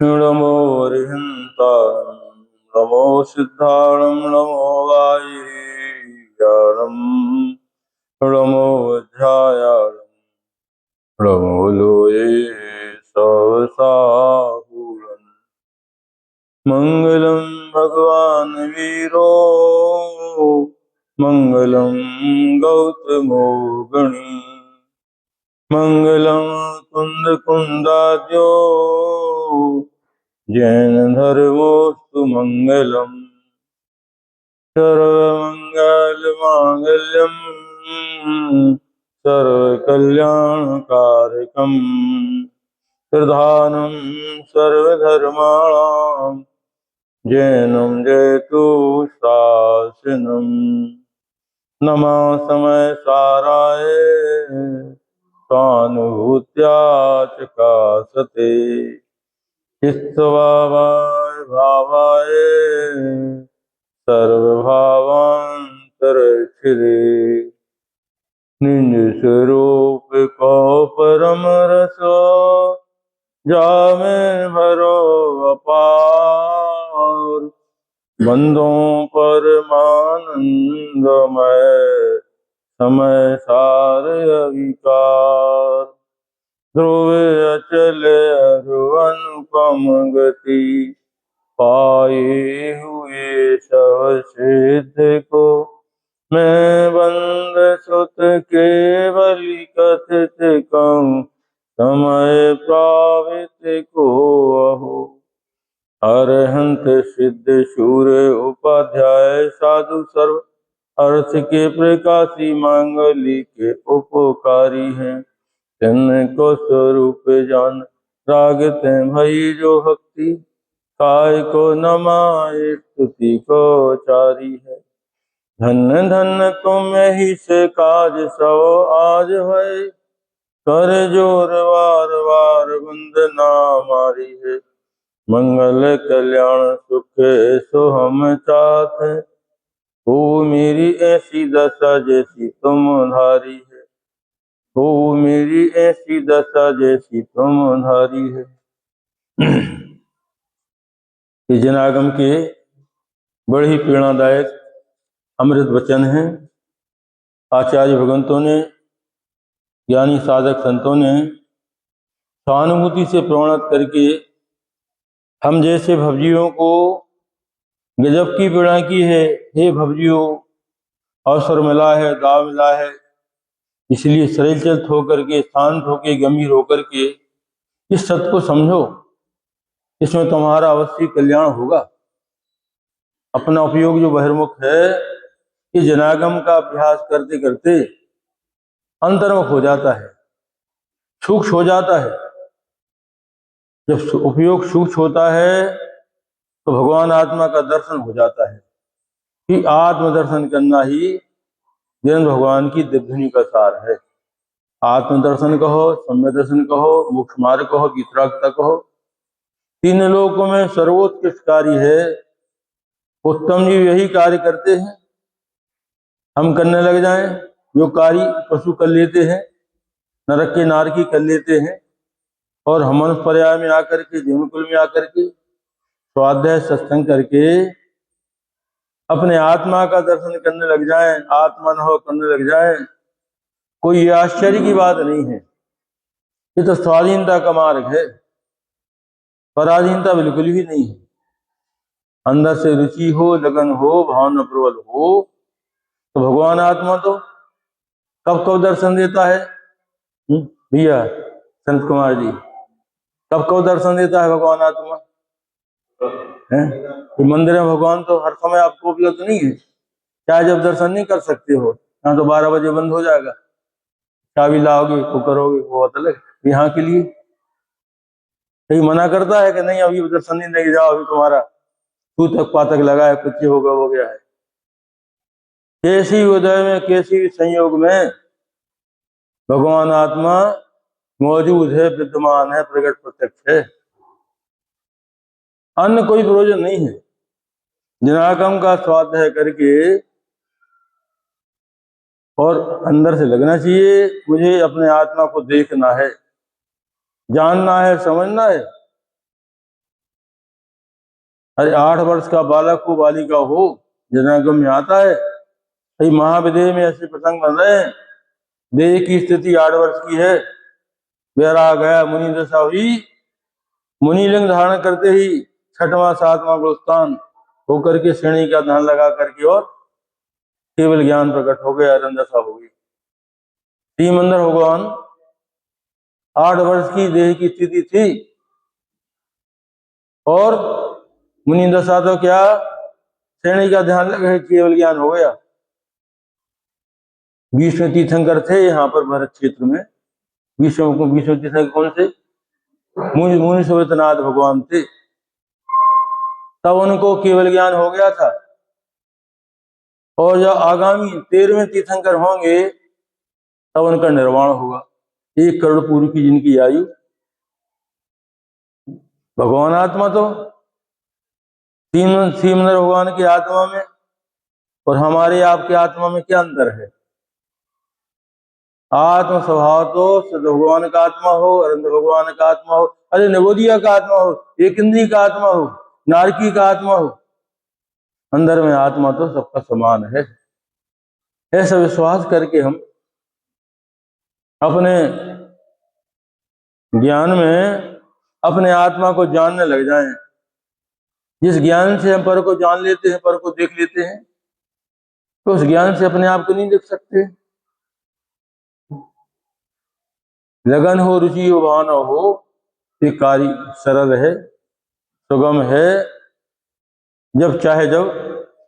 नमो अरिहन्ताणं नमो सिद्धाणं नमो वायुयाणं नमो अध्यायाणं नमो लोये सहसाहूणम् मंगलम भगवान वीरो मंगलम गौतमो गणी मंगलम कुंद कुंदाद्यो जैन धर्मोस्तु मंगलम सर्वमंगल मांगल्यम सर्वकल्याणकारकम प्रधानम सर्वधर्माणां जैनम जयतु शासनम नमः समय साराय स्वानुभूत्या चकासते चित्तभावाय भावाय सर्वभावांतरक्षिरे निज स्वरूप को परम रस जामे भरो अपार बंदों परमानंदमय समय सार अविकार ध्रुव अचल अरु अनुपम गति पाए हुए सब सिद्ध को मैं बंद सुत केवली कथित कहूँ समय प्रावित को अहो अरहंत सिद्ध शूर उपाध्याय साधु सर्व अर्थ के प्रकाशी मांगली के उपकारी हैं को स्वरूप जान रागते भई जो भक्ति काय को नमाए स्तुति को चारी है धन्य धन्य तुम ही से काज सब आज है कर जोर वार वार वंदना मारी है मंगल कल्याण सुख सो हम चाहते हो मेरी ऐसी दशा जैसी तुम धारी है हो मेरी ऐसी दशा जैसी तुम धारी है। ये जनागम के बड़े ही प्रेरणादायक अमृत वचन हैं। आचार्य भगवंतों ने ज्ञानी साधक संतों ने सहानुभूति से प्रणत करके हम जैसे भवजियों को गजब की प्रेरणा की है। हे भवजियों, अवसर मिला है, दाव मिला है, इसलिए सरलचरित होकर के, शांत होकर, गंभीर होकर के इस सत्य को समझो, इसमें तुम्हारा अवश्य कल्याण होगा। अपना उपयोग जो बहिर्मुख है, ये जनागम का अभ्यास करते करते अंतर्मुख हो जाता है, सूक्ष्म हो जाता है। जब उपयोग सूक्ष्म होता है तो भगवान आत्मा का दर्शन हो जाता है कि आत्मदर्शन करना ही जैन भगवान की दिव्यधुनी का सार है। आत्मदर्शन कहो, सम्य दर्शन कहो, मोक्ष मार्ग कहो, वितरागता कहो, तीन लोकों में सर्वोत्कृष्ट कार्य है। उत्तम जी यही कार्य करते हैं। हम करने लग जाएं जो कार्य पशु कर लेते हैं, नरक के नारकी कर लेते हैं, और हम पर्याय में आकर के, जीवनकुल में आकर के स्वाध्याय सत्संग करके अपने आत्मा का दर्शन करने लग जाएं, आत्मा न हो करने लग जाएं, कोई आश्चर्य की बात नहीं है। ये तो स्वाधीनता का मार्ग है, पराधीनता बिल्कुल भी नहीं है। अंदर से रुचि हो, लगन हो, भावना प्रबल हो तो भगवान आत्मा तो कब कब दर्शन देता है। भैया संत कुमार जी, कब कब दर्शन देता है भगवान आत्मा है? मंदिर में भगवान तो हर समय आपको उपलब्ध नहीं है। चाहे जब दर्शन नहीं कर सकते हो, यहाँ तो 12 बजे बंद हो जाएगा, चाबी लाओगे वो करोगे, वो बात अलग। यहाँ के लिए कहीं मना करता है कि नहीं अभी दर्शन नहीं जाओ, अभी तुम्हारा तू तक पातक लगा है, कुछ होगा हो गया है। कैसी उदय में, कैसी संयोग में भगवान आत्मा मौजूद है, विद्यमान है, प्रकट प्रत्यक्ष है। अन्य कोई प्रयोजन नहीं है। जनागम का स्वाध्याय करके और अंदर से लगना चाहिए, मुझे अपने आत्मा को देखना है, जानना है, समझना है। अरे 8 वर्ष का बालक हो बालिका हो जनागम में आता है। भाई महाविदेह में ऐसे प्रसंग बन रहे हैं, देह की स्थिति 8 वर्ष की है, बेरा गया मुनि दशा हुई, मुनिलिंग धारण करते ही 6वां 7वां गुणस्थान होकर के श्रेणी का ध्यान लगा करके और केवल ज्ञान प्रकट हो गया, दशा हो गई। श्रीमंदर भगवान 8 वर्ष की देह की स्थिति थी और मुनि दशा तो क्या, श्रेणी का ध्यान लगा केवल ज्ञान हो गया। 20वें तीर्थंकर थे यहाँ पर भरत क्षेत्र में। 20वें तीर्थंकर कौन थे? मुनि सुव्रतनाथ भगवान थे। तब उनको केवल ज्ञान हो गया था और जब आगामी 13वें तीर्थंकर होंगे तब उनका निर्वाण होगा। 1 करोड़ पूर्व की जिनकी आयु। भगवान आत्मा तो श्रीमंदर भगवान की आत्मा में और हमारे आपके आत्मा में क्या अंतर है? आत्म स्वभाव तो सद भगवान का आत्मा हो, अनंत भगवान का आत्मा हो, अरे नवोदिया का आत्मा हो, एक इंद्री का आत्मा हो, नारकी का आत्मा हो, अंदर में आत्मा तो सबका समान है। ऐसा विश्वास करके हम अपने ज्ञान में अपने आत्मा को जानने लग जाएं। जिस ज्ञान से हम पर को जान लेते हैं, पर को देख लेते हैं, तो उस ज्ञान से अपने आप को नहीं देख सकते। लगन हो, रुचि हो, भावना हो, ये कार्य सरल है, सुगम है। जब चाहे जब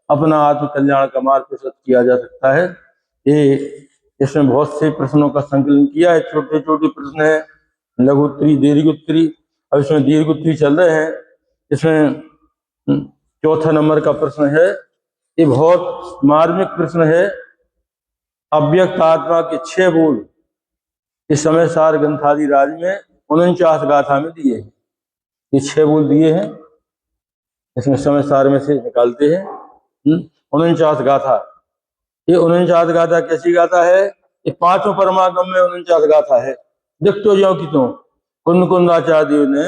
अपना आत्म कल्याण का मार्ग प्रशस्त किया जा सकता है। ये इसमें बहुत से प्रश्नों का संकलन किया है। छोटे छोटे प्रश्न है, लघु उत्तरी, दीर्घ उत्तरी। अब इसमें दीर्घ उत्तरी चल रहे हैं। इसमें 4था नंबर का प्रश्न है, ये बहुत मार्मिक प्रश्न है। अव्यक्त आत्मा के 6 बोल इस समय सार ग्रंथादि राज में 49 गाथा में दिए हैं। ये 6 बोल दिए हैं, इसमें समय सार में से निकालते हैं 49 गाथा। ये 49 गाथा कैसी गाथा है? ये 5 परमागम में 49 गाथा है। दिखतो ज्यों की तो कुंद कुंदाचार्य ने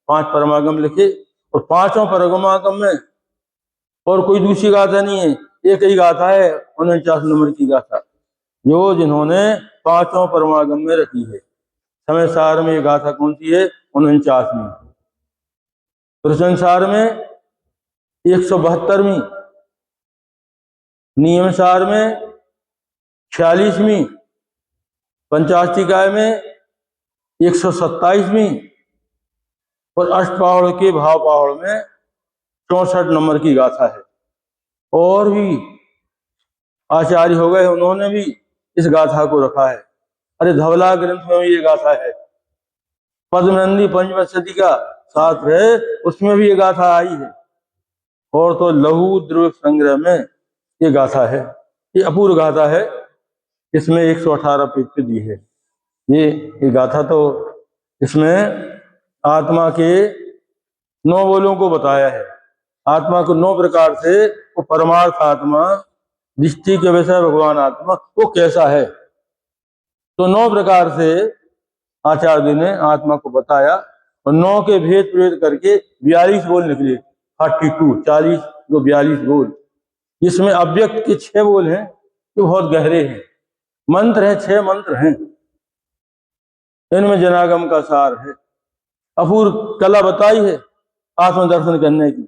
5 परमागम लिखे और 5 परमागम में और कोई दूसरी गाथा नहीं है, एक ही गाथा है 49 नंबर की गाथा, जो जिन्होंने 5 परमागम में रखी है। समय सार में ये गाथा कौन सी है? 49वीं। प्रश्न सार में 172वीं, नियम सार में 46वीं, पंचाष्टिकाय में 127वीं और अष्टपहाड़ के भाव पहाड़ में 64 नंबर की गाथा है। और भी आचार्य हो गए, उन्होंने भी इस गाथा को रखा है। अरे धवला ग्रंथ में भी ये गाथा है। पद्मनंदी पंचमशती का शास्त्र है, उसमें भी ये गाथा आई है। और तो लघु द्रव्य संग्रह में ये गाथा है। ये अपूर्व गाथा है, इसमें 118 पेज दी है। ये गाथा तो इसमें आत्मा के 9 बोलों को बताया है। आत्मा को 9 प्रकार से, वो परमार्थ आत्मा, दृष्टि के विषय भगवान आत्मा, वो कैसा है। तो 9 प्रकार से आचार्य ने आत्मा को बताया और 9 के भेद प्रभेद करके 42 बोल निकले। 42 40 तो 42 बोल। इसमें अव्यक्त के 6 बोल हैं, जो बहुत गहरे हैं। मंत्र है, 6 मंत्र हैं। इनमें जनागम का सार है। अपूर्व कला बताई है आत्मदर्शन करने की।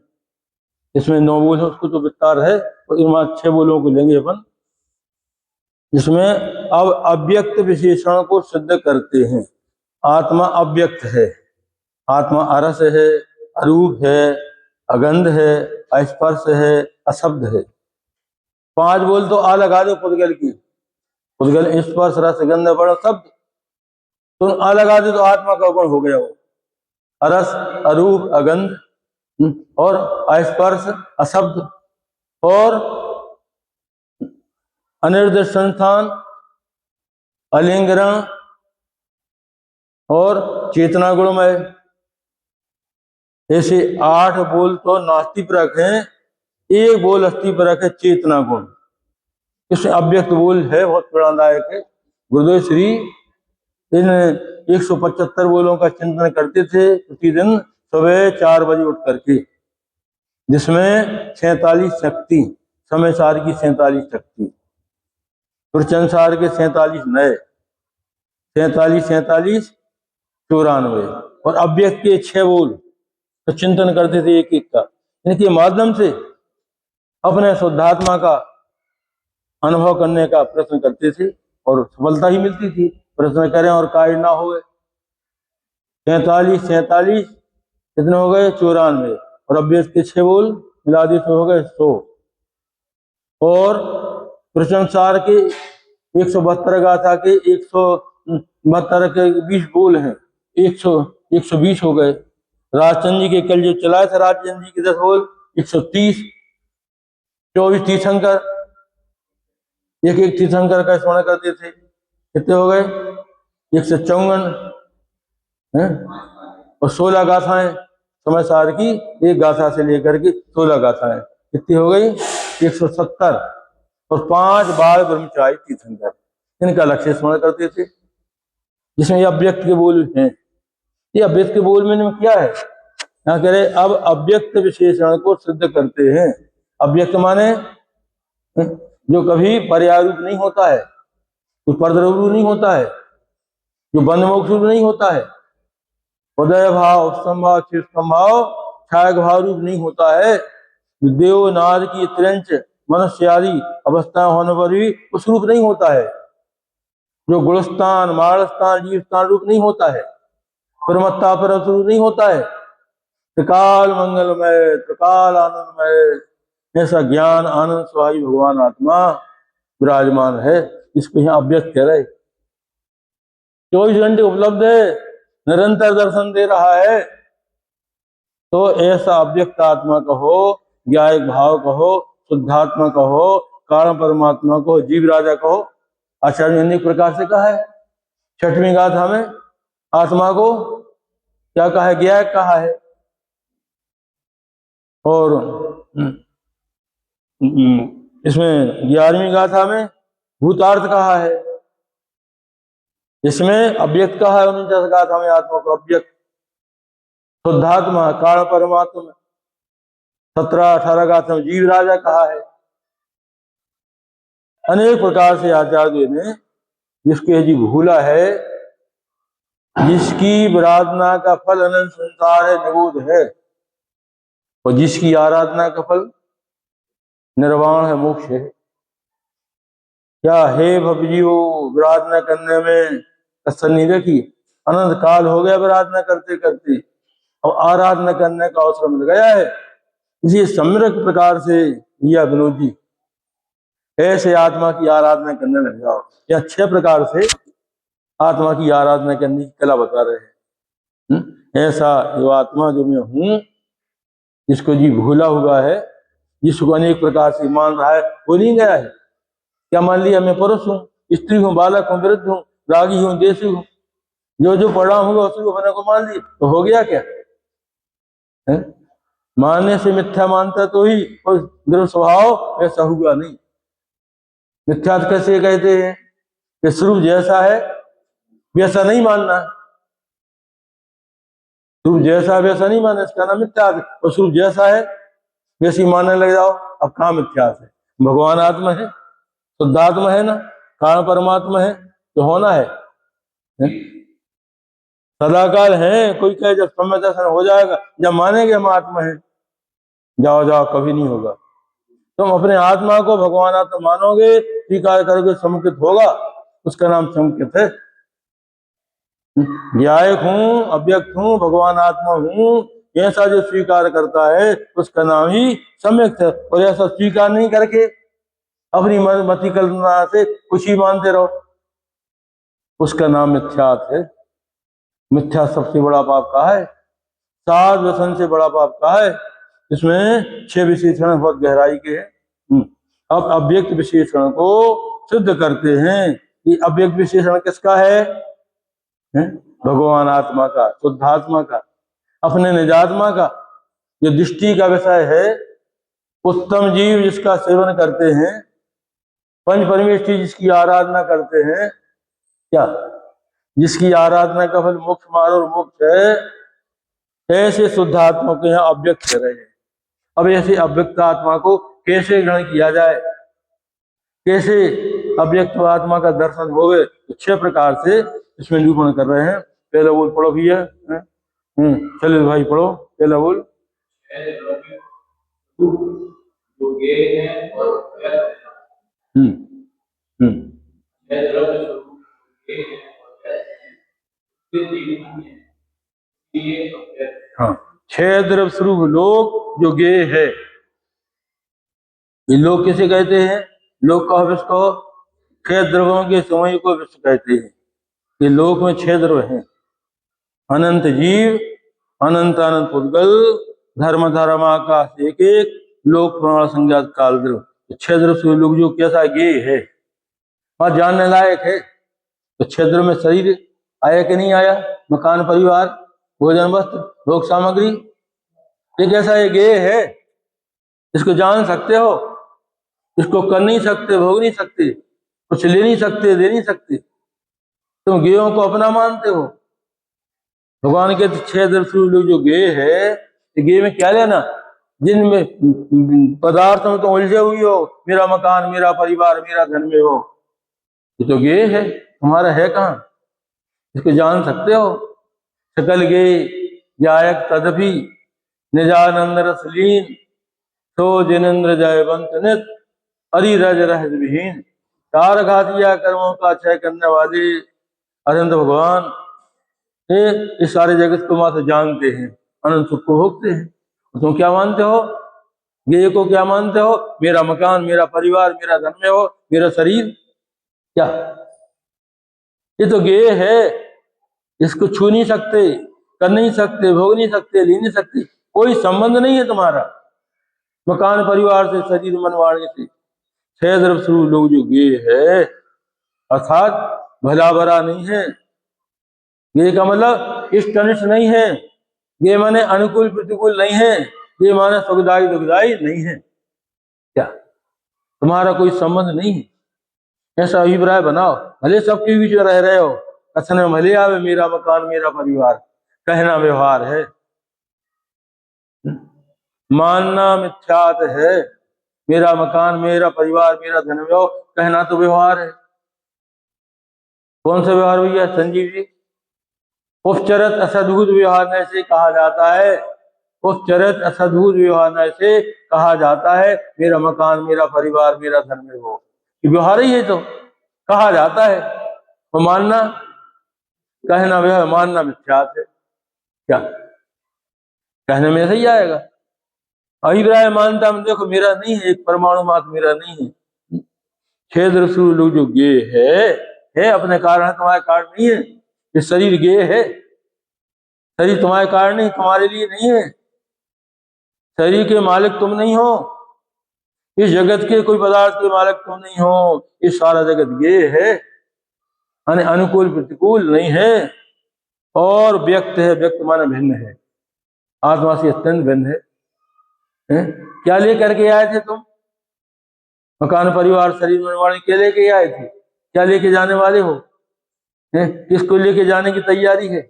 इसमें 9 बोल है, उसको तो विस्तार है, और इनमें 6 बोलों को लेंगे अपन। जिसमें अब अव्यक्त विशेषण को सिद्ध करते हैं। आत्मा अव्यक्त है, आत्मा अरस है, अरूप है, अगंध है, अस्पर्श है, अशब्द है। 5 बोल तो आ लगा दो पुद्गल की, पुद्गल स्पर्श रस गंध वर्ण शब्द, तो आ लगा दे तो आत्मा का गुण हो गया वो। अरस, अरूप, अगंध और अस्पर्श, अशब्द और अनिर्दिष्ट संस्थान, अलिंगरण और चेतना गुणमय। ऐसे 8 बोल तो नास्ति परक हैं, 1 बोल अस्थि परक है, चेतना गुण। इसमें अव्यक्त बोल है, बहुत प्रेरणादायक है। गुरुदेव श्री इन 175 बोलों का चिंतन करते थे प्रतिदिन सुबह 4 बजे उठ करके। जिसमें 47 शक्ति, समय सार की 47 शक्ति, प्रचंड सार के 47 नए, 47 47 94, और अव्यक्त के 6 बोल। तो चिंतन करते थे एक एक का, इनके माध्यम से अपने शुद्धात्मा का अनुभव करने का प्रश्न करते थे और सफलता ही मिलती थी। प्रश्न करें और कार्य ना हो। 47 47 कितने हो गए? 94, और अव्यक्त के 6 बोल मिला दिए तो हो गए 100। और प्रशंसार के 172 गाथा के 172 के 20 बोल हैं, 120 हो गए। राजचंद जी के कल जो चलाए थे राजचंद जी के 10 बोल 130, 24 तीर्थंकर, एक एक तीर्थंकर का स्मरण करते थे। कितने हो गए? 154 है, और 16 गाथाएं समय सार की, एक गाथा से लेकर के 16 गाथाएं कितनी हो गई? 170, और 5 बाल ब्रह्मचारी तीर्थंकर, इनका लक्ष्य स्मरण करते थे। जिसमें ये अव्यक्त के बोल हैं। ये अव्यक्त के बोल में क्या है? यहाँ कह रहे अब अव्यक्त विशेषण को सिद्ध करते हैं। अव्यक्त माने जो कभी पर्यारूप नहीं होता है, जो परद्रव्य नहीं होता है, जो बंध मोक्ष नहीं होता है, उदय भाव, उपसंभाव, चिरसंभाव, छायक भाव रूप नहीं होता है, देव नाद की त्रिंच मनुष्य आदि अवस्था होने पर भी उस रूप नहीं होता है, जो गुणस्थान, माणस्थान, जीवस्थान रूप नहीं होता है, परमत्ता पर रूप नहीं होता है, त्रिकाल मंगलमय, त्रिकाल आनंदमय, ऐसा ज्ञान आनंद स्वाही भगवान आत्मा विराजमान है, इसको यहाँ अव्यक्त कह रहे। 24 घंटे उपलब्ध है, निरंतर दर्शन दे रहा है। तो ऐसा अव्यक्त आत्मा कहो, ज्ञायक भाव कहो, शुद्धात्मा कहो, कारण परमात्मा को, जीव राजा कहो। आचार्य ने अनेक प्रकार से कहा है। 6वीं गाथा में आत्मा को क्या कहा है? ज्ञायक कहा है। और इसमें 11वीं गाथा में भूतार्थ कहा है। इसमें अव्यक्त कहा है। 49 गाथा में आत्मा को अव्यक्त, शुद्धात्मा, कारण परमात्मा। 17-18 गाथा में जीव राजा कहा है। अनेक प्रकार से आचार्य ने जिसके जी भूला है, जिसकी आराधना का फल अनंत संसार है, निबोध है, और जिसकी आराधना का फल निर्वाण है, मोक्ष है। क्या हे भवजीवो, आराधना करने में कसर नहीं रखी, अनंत काल हो गया आराधना करते करते, और आराधना करने का अवसर मिल गया है। इसी सम्यक प्रकार से यह विनोद जी ऐसे आत्मा की आराधना करने लग जाओ। या 6 प्रकार से आत्मा की आराधना करने की कला बता रहे हैं। ऐसा जो आत्मा जो मैं हूं, जिसको जी भूला हुआ है, जिसको अनेक प्रकार से मान रहा है, वो नहीं गया है। क्या मान लिया? मैं पुरुष हूँ, स्त्री हूँ, बालक हूँ, वृद्ध हूँ, रागी हूँ, देशी हूँ, जो पढ़ा होगा उसको अपने को मान लिया, तो हो गया क्या है? मानने से मिथ्या मानता तो ही दुर् स्वभाव ऐसा हुआ नहीं। मिथ्या कैसे कहते हैं कि स्वरूप जैसा है वैसा नहीं मानना, स्वरूप जैसा वैसा नहीं मानना, इसका नाम मिथ्या। और स्वरूप जैसा है वैसी मानने लग जाओ, अब कहाँ मिथ्या है? भगवान आत्मा है, शुद्धात्मा है ना, कारण परमात्मा है, तो होना है। सदाकाल है। कोई कहे जब समय दर्शन हो जाएगा, जब मानेंगे हम आत्मा है, जाओ जाओ, कभी नहीं होगा। तुम अपने आत्मा को भगवान आत्मा मानोगे, स्वीकार करोगे, समुचित होगा, उसका नाम समुचित है। ज्ञायक हूं, अव्यक्त हूं, भगवान आत्मा हूं, ऐसा जो स्वीकार करता है उसका नाम ही सम्यक है। और ऐसा स्वीकार नहीं करके अपनी मति कल्पना से कुछ ही मानते रहो, उसका नाम मिथ्यात है। मिथ्या सबसे बड़ा पाप कहा है, 7 व्यसन से बड़ा पाप कहा है। इसमें 6 विशेषण बहुत गहराई के हैं। अब अव्यक्त विशेषण को सिद्ध करते हैं। ये अव्यक्त विशेषण किसका है? भगवान आत्मा का, शुद्धात्मा का, अपने निजात्मा का। जो दृष्टि का विषय है, उत्तम जीव जिसका सेवन करते हैं, पंच परमेष्ठी जिसकी आराधना करते हैं, क्या जिसकी आराधना का फल मोक्ष मार्ग और मोक्ष है, ऐसे शुद्धात्मा को यहाँ अव्यक्त कर रहे हैं। अब ऐसे अव्यक्त आत्मा को कैसे ग्रहण किया जाए, कैसे अव्यक्त आत्मा का दर्शन होवे, तो 6 प्रकार से इसमें निरूपण कर रहे हैं। पहला बोल पढ़ो भैया। चलिए भाई पढ़ो, पहला बोल। जो गे हैं और हाँ, 6 द्रव्य स्वरूप लोक जो गे है। ये लोक किसे कहते हैं? लोक का विश्व को 6 द्रव्यों के समूह को विश्व कहते हैं। ये लोक में 6 द्रव्य हैं, अनंत जीव, अनंत अनंत पुद्गल, धर्म धर्म आकाश एक एक, लोक प्रमाण संज्ञात काल द्रव्य। 6 द्रव्य स्वरूप लोक जो कैसा गे है वहां जानने लायक है। तो 6 द्रव्य में शरीर आया कि नहीं आया, मकान परिवार भोजन वस्त्र भोग सामग्री, ये कैसा ये गे है, इसको जान सकते हो, इसको कर नहीं सकते, भोग नहीं सकते, कुछ ले नहीं सकते, दे नहीं सकते, तुम गेयों को अपना मानते हो। भगवान के 6 द्रव्य लोग जो गे है, गे में क्या लेना, जिनमें पदार्थ में तो उलझे हुई हो, मेरा मकान मेरा परिवार मेरा धन में हो, ये तो गे है, तुम्हारा है कहाँ, इसको जान सकते हो। सकल गे जायक तदपि निजानंद रसलीन, तो जिनेन्द्र जयवंत नित हरि रज रहज विहीन। 4 घातिया कर्मों का क्षय करने वाले अनंत भगवान इस सारे जगत को मात्र जानते हैं, अनंत सुख को भोगते हैं। तुम क्या मानते हो, गे को क्या मानते हो, मेरा मकान मेरा परिवार मेरा धन में हो, मेरा शरीर, क्या ये तो गे है, इसको छू नहीं सकते, कर नहीं सकते, भोग नहीं सकते, ले नहीं सकते, कोई संबंध नहीं है तुम्हारा मकान परिवार से, शरीर मन वाणी से। 6 द्रव्य स्वरूप लोग जो गे है, अर्थात भला भरा नहीं है। गे का मतलब इष्ट अनिष्ट नहीं है, गे माने अनुकूल प्रतिकूल नहीं है, ये माने सुखदायी दुखदायी नहीं है। क्या तुम्हारा कोई संबंध नहीं है, ऐसा अभिप्राय बनाओ। भले सबके बीच में रह रहे हो, कथन में भले आवे मेरा मकान मेरा परिवार, कहना व्यवहार है, मानना मिथ्यात है। मेरा मकान मेरा परिवार मेरा धन में हो, कहना तो व्यवहार है। कौन सा व्यवहार भैया संजीव जी? उपचरित असद्भुत व्यवहार से कहा जाता है, उपचरित असद्भुत व्यवहार से कहा जाता है मेरा मकान मेरा परिवार मेरा धन में हो, ये व्यवहार ही है, तो कहा जाता है। तो मानना, कहना व्यवहार, मानना मिथ्यात है। क्या कहने में सही आएगा, अभिप्राय मानता में देखो मेरा नहीं है, एक परमाणु मात्र मेरा नहीं है। 6 द्रव्य लोग जो गे है अपने कारण, तुम्हारे कारण नहीं है। ये शरीर गे है, शरीर तुम्हारे कारण नहीं, तुम्हारे लिए नहीं है। शरीर के मालिक तुम नहीं हो, इस जगत के कोई पदार्थ के मालिक तुम नहीं हो, इस सारा जगत गे है, अनुकूल प्रतिकूल नहीं है। और व्यक्त है, व्यक्त माने भिन्न है, आत्मा से अत्यंत भिन्न है। क्या लेकर के आए थे तुम, मकान परिवार शरीर मनवाणी क्या लेके आए थे, क्या लेके जाने वाले हो, किसको लेके जाने की तैयारी है?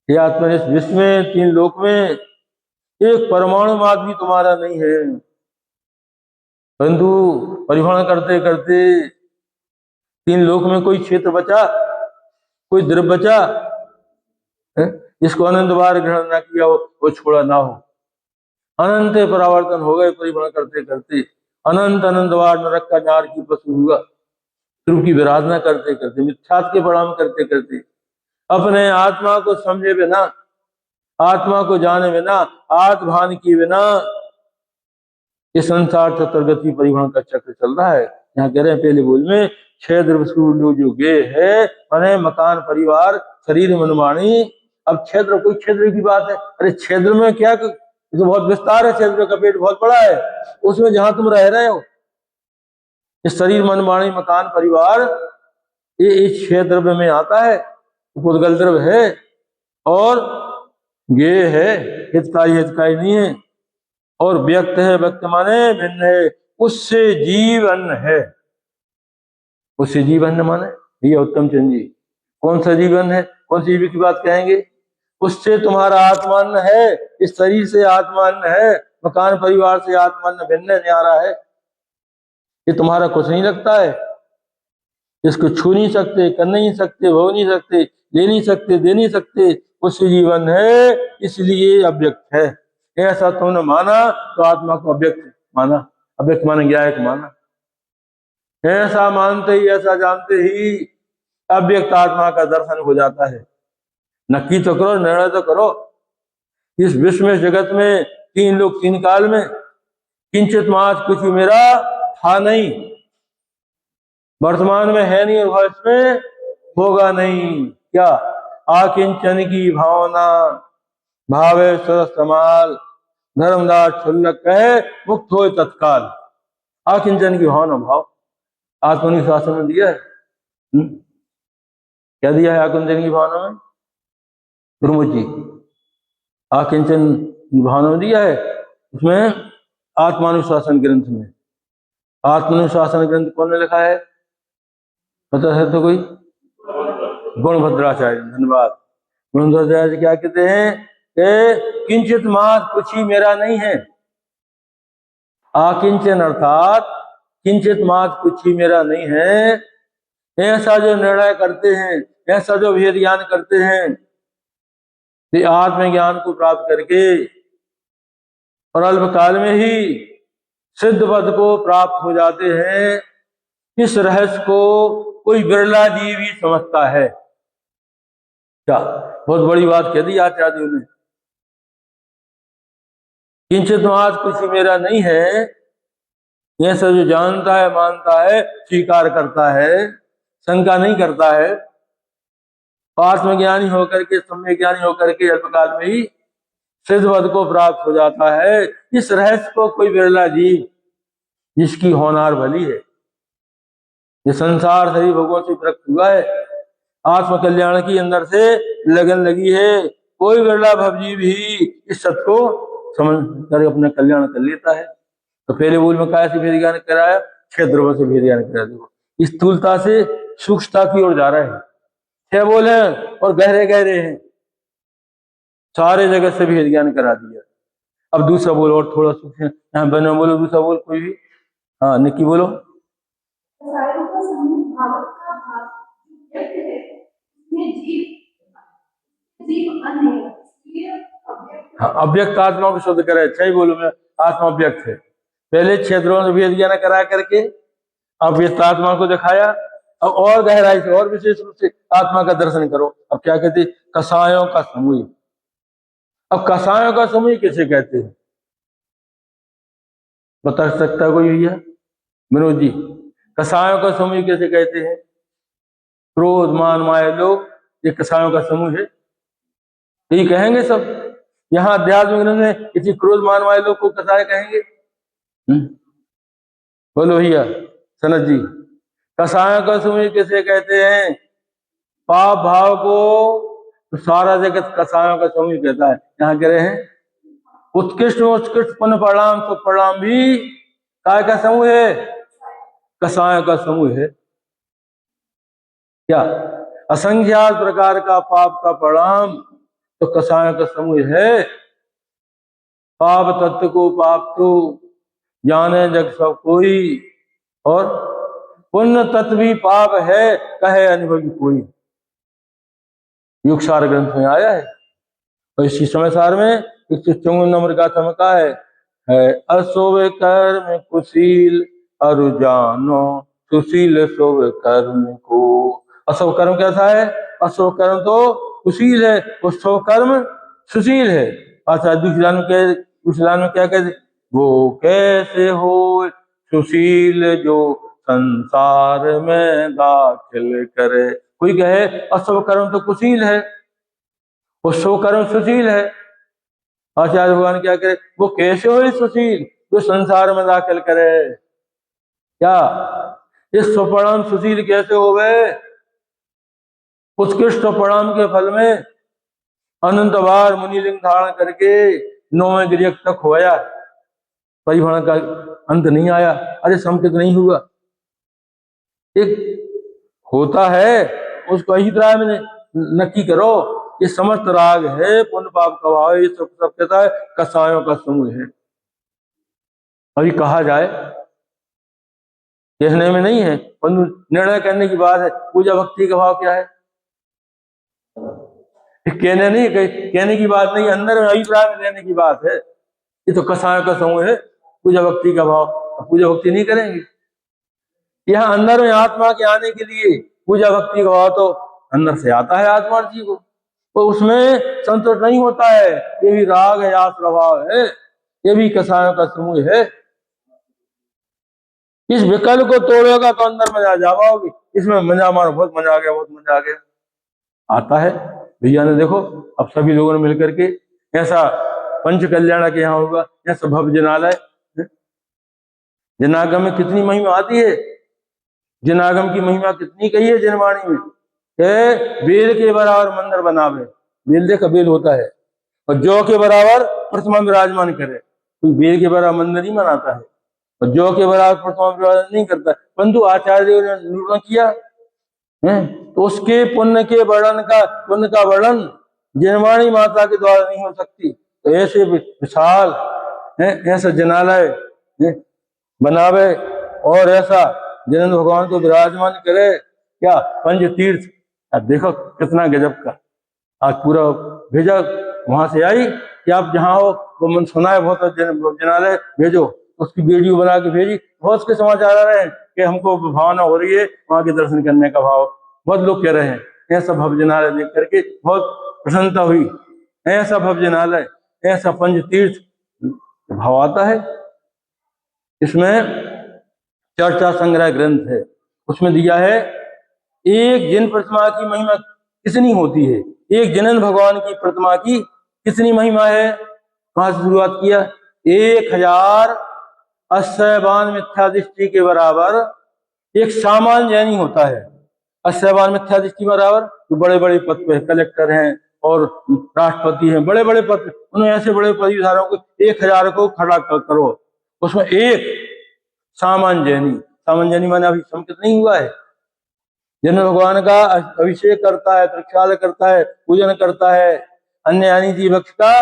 ये आत्मा इस विश्व में 3 लोक में एक परमाणु मात्र भी तुम्हारा नहीं है। परंतु परिभ्रमण करते करते 3 लोक में कोई क्षेत्र बचा, कोई द्रव्य बचा जिसको अनंत बार ग्रहण ना किया हो, वो छोड़ा ना हो। अनंत परावर्तन हो गए परिभ्रमण करते करते, अनंत अनंत बार नरक का नार की पशु हुआ, ध्रुव की विराधना करते करते, मिथ्यात्व के प्रणाम करते करते, अपने आत्मा को समझे बिना, आत्मा को जाने बिना, आत्मभान किए बिना ये संसार चतुर्गति परिवहन का चक्र चल रहा है। यहाँ कह रहे हैं पहले बोल में 6 द्रव्य जो गे है, माने मकान परिवार शरीर मनमानी। अब क्षेत्र, कोई क्षेत्र की बात है, अरे क्षेत्र में क्या, तो बहुत विस्तार है, क्षेत्र का पेट बहुत बड़ा है, उसमें जहां तुम रह रहे हो इस शरीर मनमानी मकान परिवार, ये इस 6 द्रव्य में आता है, उपद्गल द्रव्य है और गे है, हितकारी नहीं है। और व्यक्त है, व्यक्त माने भिन्न है, उससे जीवन है, उससे जीवन माने ये उत्तम चंद जी, कौन सा जीवन है, कौन सी जीव की बात कहेंगे? उससे तुम्हारा आत्मान्न है, इस शरीर से आत्मान्न है, मकान परिवार से आत्मान्न भिन्न न्यारा है। ये तुम्हारा कुछ नहीं लगता है, इसको छू नहीं सकते, कर नहीं सकते, भोग नहीं सकते, ले नहीं सकते, दे नहीं सकते, उससे जीवन है, इसलिए अव्यक्त है। ऐसा तुमने माना तो आत्मा को अव्यक्त माना, अव्यक्त माना ज्ञायक माना। ऐसा मानते ही, ऐसा जानते ही अव्यक्त आत्मा का दर्शन हो जाता है। नक्की तो करो, निर्णय तो करो। इस विश्व में, जगत में, तीन लोग तीन काल में, किंचित मात्र कुछ मेरा था नहीं, वर्तमान में है नहीं और भविष्य में होगा नहीं। क्या? आकिंचन की भावना भावे समाल, धर्मदास क्षुल्लक कहे मुक्त हो तत्काल। आकिंचन की भावना भाव आत्मनि शासन में दिया है। क्या दिया है आकिंचन की भावना में? गुरुमुख जी आकिंचन भावना में दिया है। उसमें आत्मानुशासन ग्रंथ में, आत्मानुशासन ग्रंथ कौन ने लिखा है पता है तो कोई? गुणभद्राचार्य। धन्यवाद। गुणभद्राचार्य क्या कहते हैं कि किंचित मात्र कुछ ही मेरा नहीं है। आकिंचन अर्थात किंचित मात्र कुछ ही मेरा नहीं है। ऐसा जो निर्णय करते हैं, ऐसा जो भेद ज्ञान करते हैं, कि आत्मज्ञान को प्राप्त करके और अल्प काल में ही सिद्ध पद को प्राप्त हो जाते हैं। इस रहस्य को कोई बिरला जीव ही समझता है। क्या बहुत बड़ी बात कह दी आचार्यों ने। किंचित मात्र कुछ मेरा नहीं है, ऐसा जो जानता है, मानता है, स्वीकार करता है, शंका नहीं करता है, आत्मज्ञानी होकर के, सम्यक ज्ञानी होकर के अल्पकाल में ही सिद्ध पद को प्राप्त हो जाता है। इस रहस्य को कोई बिरला जीव जिसकी होनार भली है, ये संसार सभी भोगों से प्रकट हुआ है, आत्म कल्याण की अंदर से लगन लगी है, कोई बिरला भवजीव ही इस सत्य को समझ कर अपना कल्याण कर लेता है। तो पहले बोल में काय से भेद ज्ञान कराया? छह द्रव्यों से भेद ज्ञान करा। देखो स्थूलता से सूक्ष्मता की ओर जा रहे हैं। छह बोल हैं और गहरे गहरे हैं, सारे जगत से भेद ज्ञान करा दिया। अब दूसरा बोल और थोड़ा सूक्ष्म, यहाँ बने बोलो दूसरा बोल कोई भी। हाँ निक्की बोलो। हाँ अव्यक्त आत्मा को शुद्ध करे। अच्छा ही बोलो, मैं आत्मा अव्यक्त है। पहले क्षेत्रों से भेद ज्ञान करा करके अव्यक्त आत्मा को दिखाया। अब और गहराई से और विशेष रूप से आत्मा का दर्शन करो। अब क्या कहते? कसायों का समूह। अब कसायों का समूह किसे कहते हैं बता सकता कोई भैया? विनोद जी, कसायों का समूह कैसे कहते हैं? क्रोध मान माया लोग, ये कसायों का समूह है, यही कहेंगे सब। यहाँ अध्यात्म ग्रंथ में किसी क्रोध मान माया लोग को कसाय कहेंगे? बोलो भैया सनत जी, कसायों का समूह कैसे कहते हैं? पाप भाव को तो सारा जगत कसायों का समूह कहता है। यहाँ कह रहे हैं उत्कृष्ट उत्कृष्ट पुण्य परिणाम तो परिणाम भी काय का समूह है? कसायों का समूह है। क्या? असंख्यात प्रकार का पाप का परिणाम तो कसायों का समूह है। पाप तत्व को पाप तो जाने जग सब कोई, और पुण्य तत्व भी पाप है कहे अनुभवी कोई। युगसार ग्रंथ में आया है। और इसी समय सार में 154 नंबर का थमका है अशोभ कर्म कुशील अरु जानो सुशील शुभ कर्म को। अशुभ कर्म कैसा है? अशुभ कर्म तो कुशील है, और शुभ कर्म सुशील है। अच्छा दूसरी लाइन में क्या कहते? वो कैसे हो सुशील जो संसार में दाखिल करे। कोई कहे अशुभ कर्म तो कुशील है और शुभ कर्म सुशील है। आचार्य भगवान क्या करे? वो कैसे हो सुशील जो संसार में दाखिल करे। क्या इस स्वपरिणाम सुशील कैसे हो गए? उत्कृष्ट परिणाम के फल में अनंत बार मुनिलिंग धारण करके 9वें गिरियक तक होया, परिभ्रमण का अंत नहीं आया। अरे संकित नहीं हुआ, एक होता है उसको ही तरह में नक्की करो ये समस्त राग है, पुण्य पाप का भाव है, ये सब सब कहता है कसायों का समूह है। अभी कहा जाए, कहने में नहीं है, परंतु निर्णय करने की बात है। पूजा भक्ति का भाव क्या है, कहने नहीं, कहने की बात नहीं, अंदर में अभिप्राय में लेने की बात है। ये तो कसायों का समूह है, पूजा भक्ति का भाव। पूजा भक्ति नहीं करेंगे, यहाँ अंदर में आत्मा के आने के लिए पूजा भक्ति का भाव तो अंदर से आता है आत्मा जी को, तो उसमें संतोष नहीं होता है। ये भी राग है, आस प्रभाव है, ये भी कसायों का समूह है। इस विकल्प को तोड़ेगा तो अंदर मजा जाओगे, इसमें मजा मारो, बहुत मजा आ गया, बहुत मजा आ गया आता है। भैया ने देखो, अब सभी लोगों ने मिलकर के ऐसा पंच कल्याण के यहाँ होगा, ऐसा भव्य जनालय। जनागम में कितनी महिमा आती है, जनागम की महिमा कितनी कही है जनवाणी में, बेल के बराबर मंदिर बनावे। बेल देखा बेल होता है, और जौ के बराबर प्रतिमा विराजमान करे। कोई बेल के बराबर मंदिर नहीं बनाता है, और जौ के बराबर प्रतिमा विराजमान नहीं करता, परंतु आचार्य ने निरूपण किया है। तो उसके पुण्य के वर्णन का, पुण्य का वर्णन जनवाणी माता के द्वारा नहीं हो सकती। तो ऐसे विशाल है, ऐसा जनालय बनावे, और ऐसा जिनेंद्र भगवान को विराजमान करे। क्या पंच तीर्थ, अब देखो कितना गजब का आज पूरा भेजा वहां से आई कि आप जहाँ हो वो मन सुना है, बहुत जनालय भेजो, उसकी वीडियो बना के भेजी। बहुत के समाचार आ रहे हैं कि हमको भावना हो रही है वहां के दर्शन करने का भाव, बहुत लोग कह रहे हैं। ऐसा भव्य जनालय देख करके बहुत प्रसन्नता हुई, ऐसा भव्य जनालय, ऐसा पंच तीर्थ भाव आता है। इसमें चर्चा संग्रह ग्रंथ है, उसमें दिया है एक जिन प्रतिमा की महिमा कितनी होती है, एक जिनन भगवान की प्रतिमा की कितनी महिमा है। कहां से शुरुआत किया, 1080 मिथ्या दृष्टि के बराबर एक सामान्य जैनी होता है। 80 मिथ्या दृष्टि बराबर जो बड़े बड़े पद पे कलेक्टर हैं और राष्ट्रपति हैं, बड़े बड़े पद, उन्हें ऐसे बड़े पदवीधारों को 1000 को खड़ा करो, उसमें एक सामान्य जैनी। सामान्य जैनी माने अभी संकित नहीं हुआ है, जिन भगवान का अभिषेक करता है, प्रक्षाल करता है, पूजन करता है, अन्य यानी जी वृक्ष का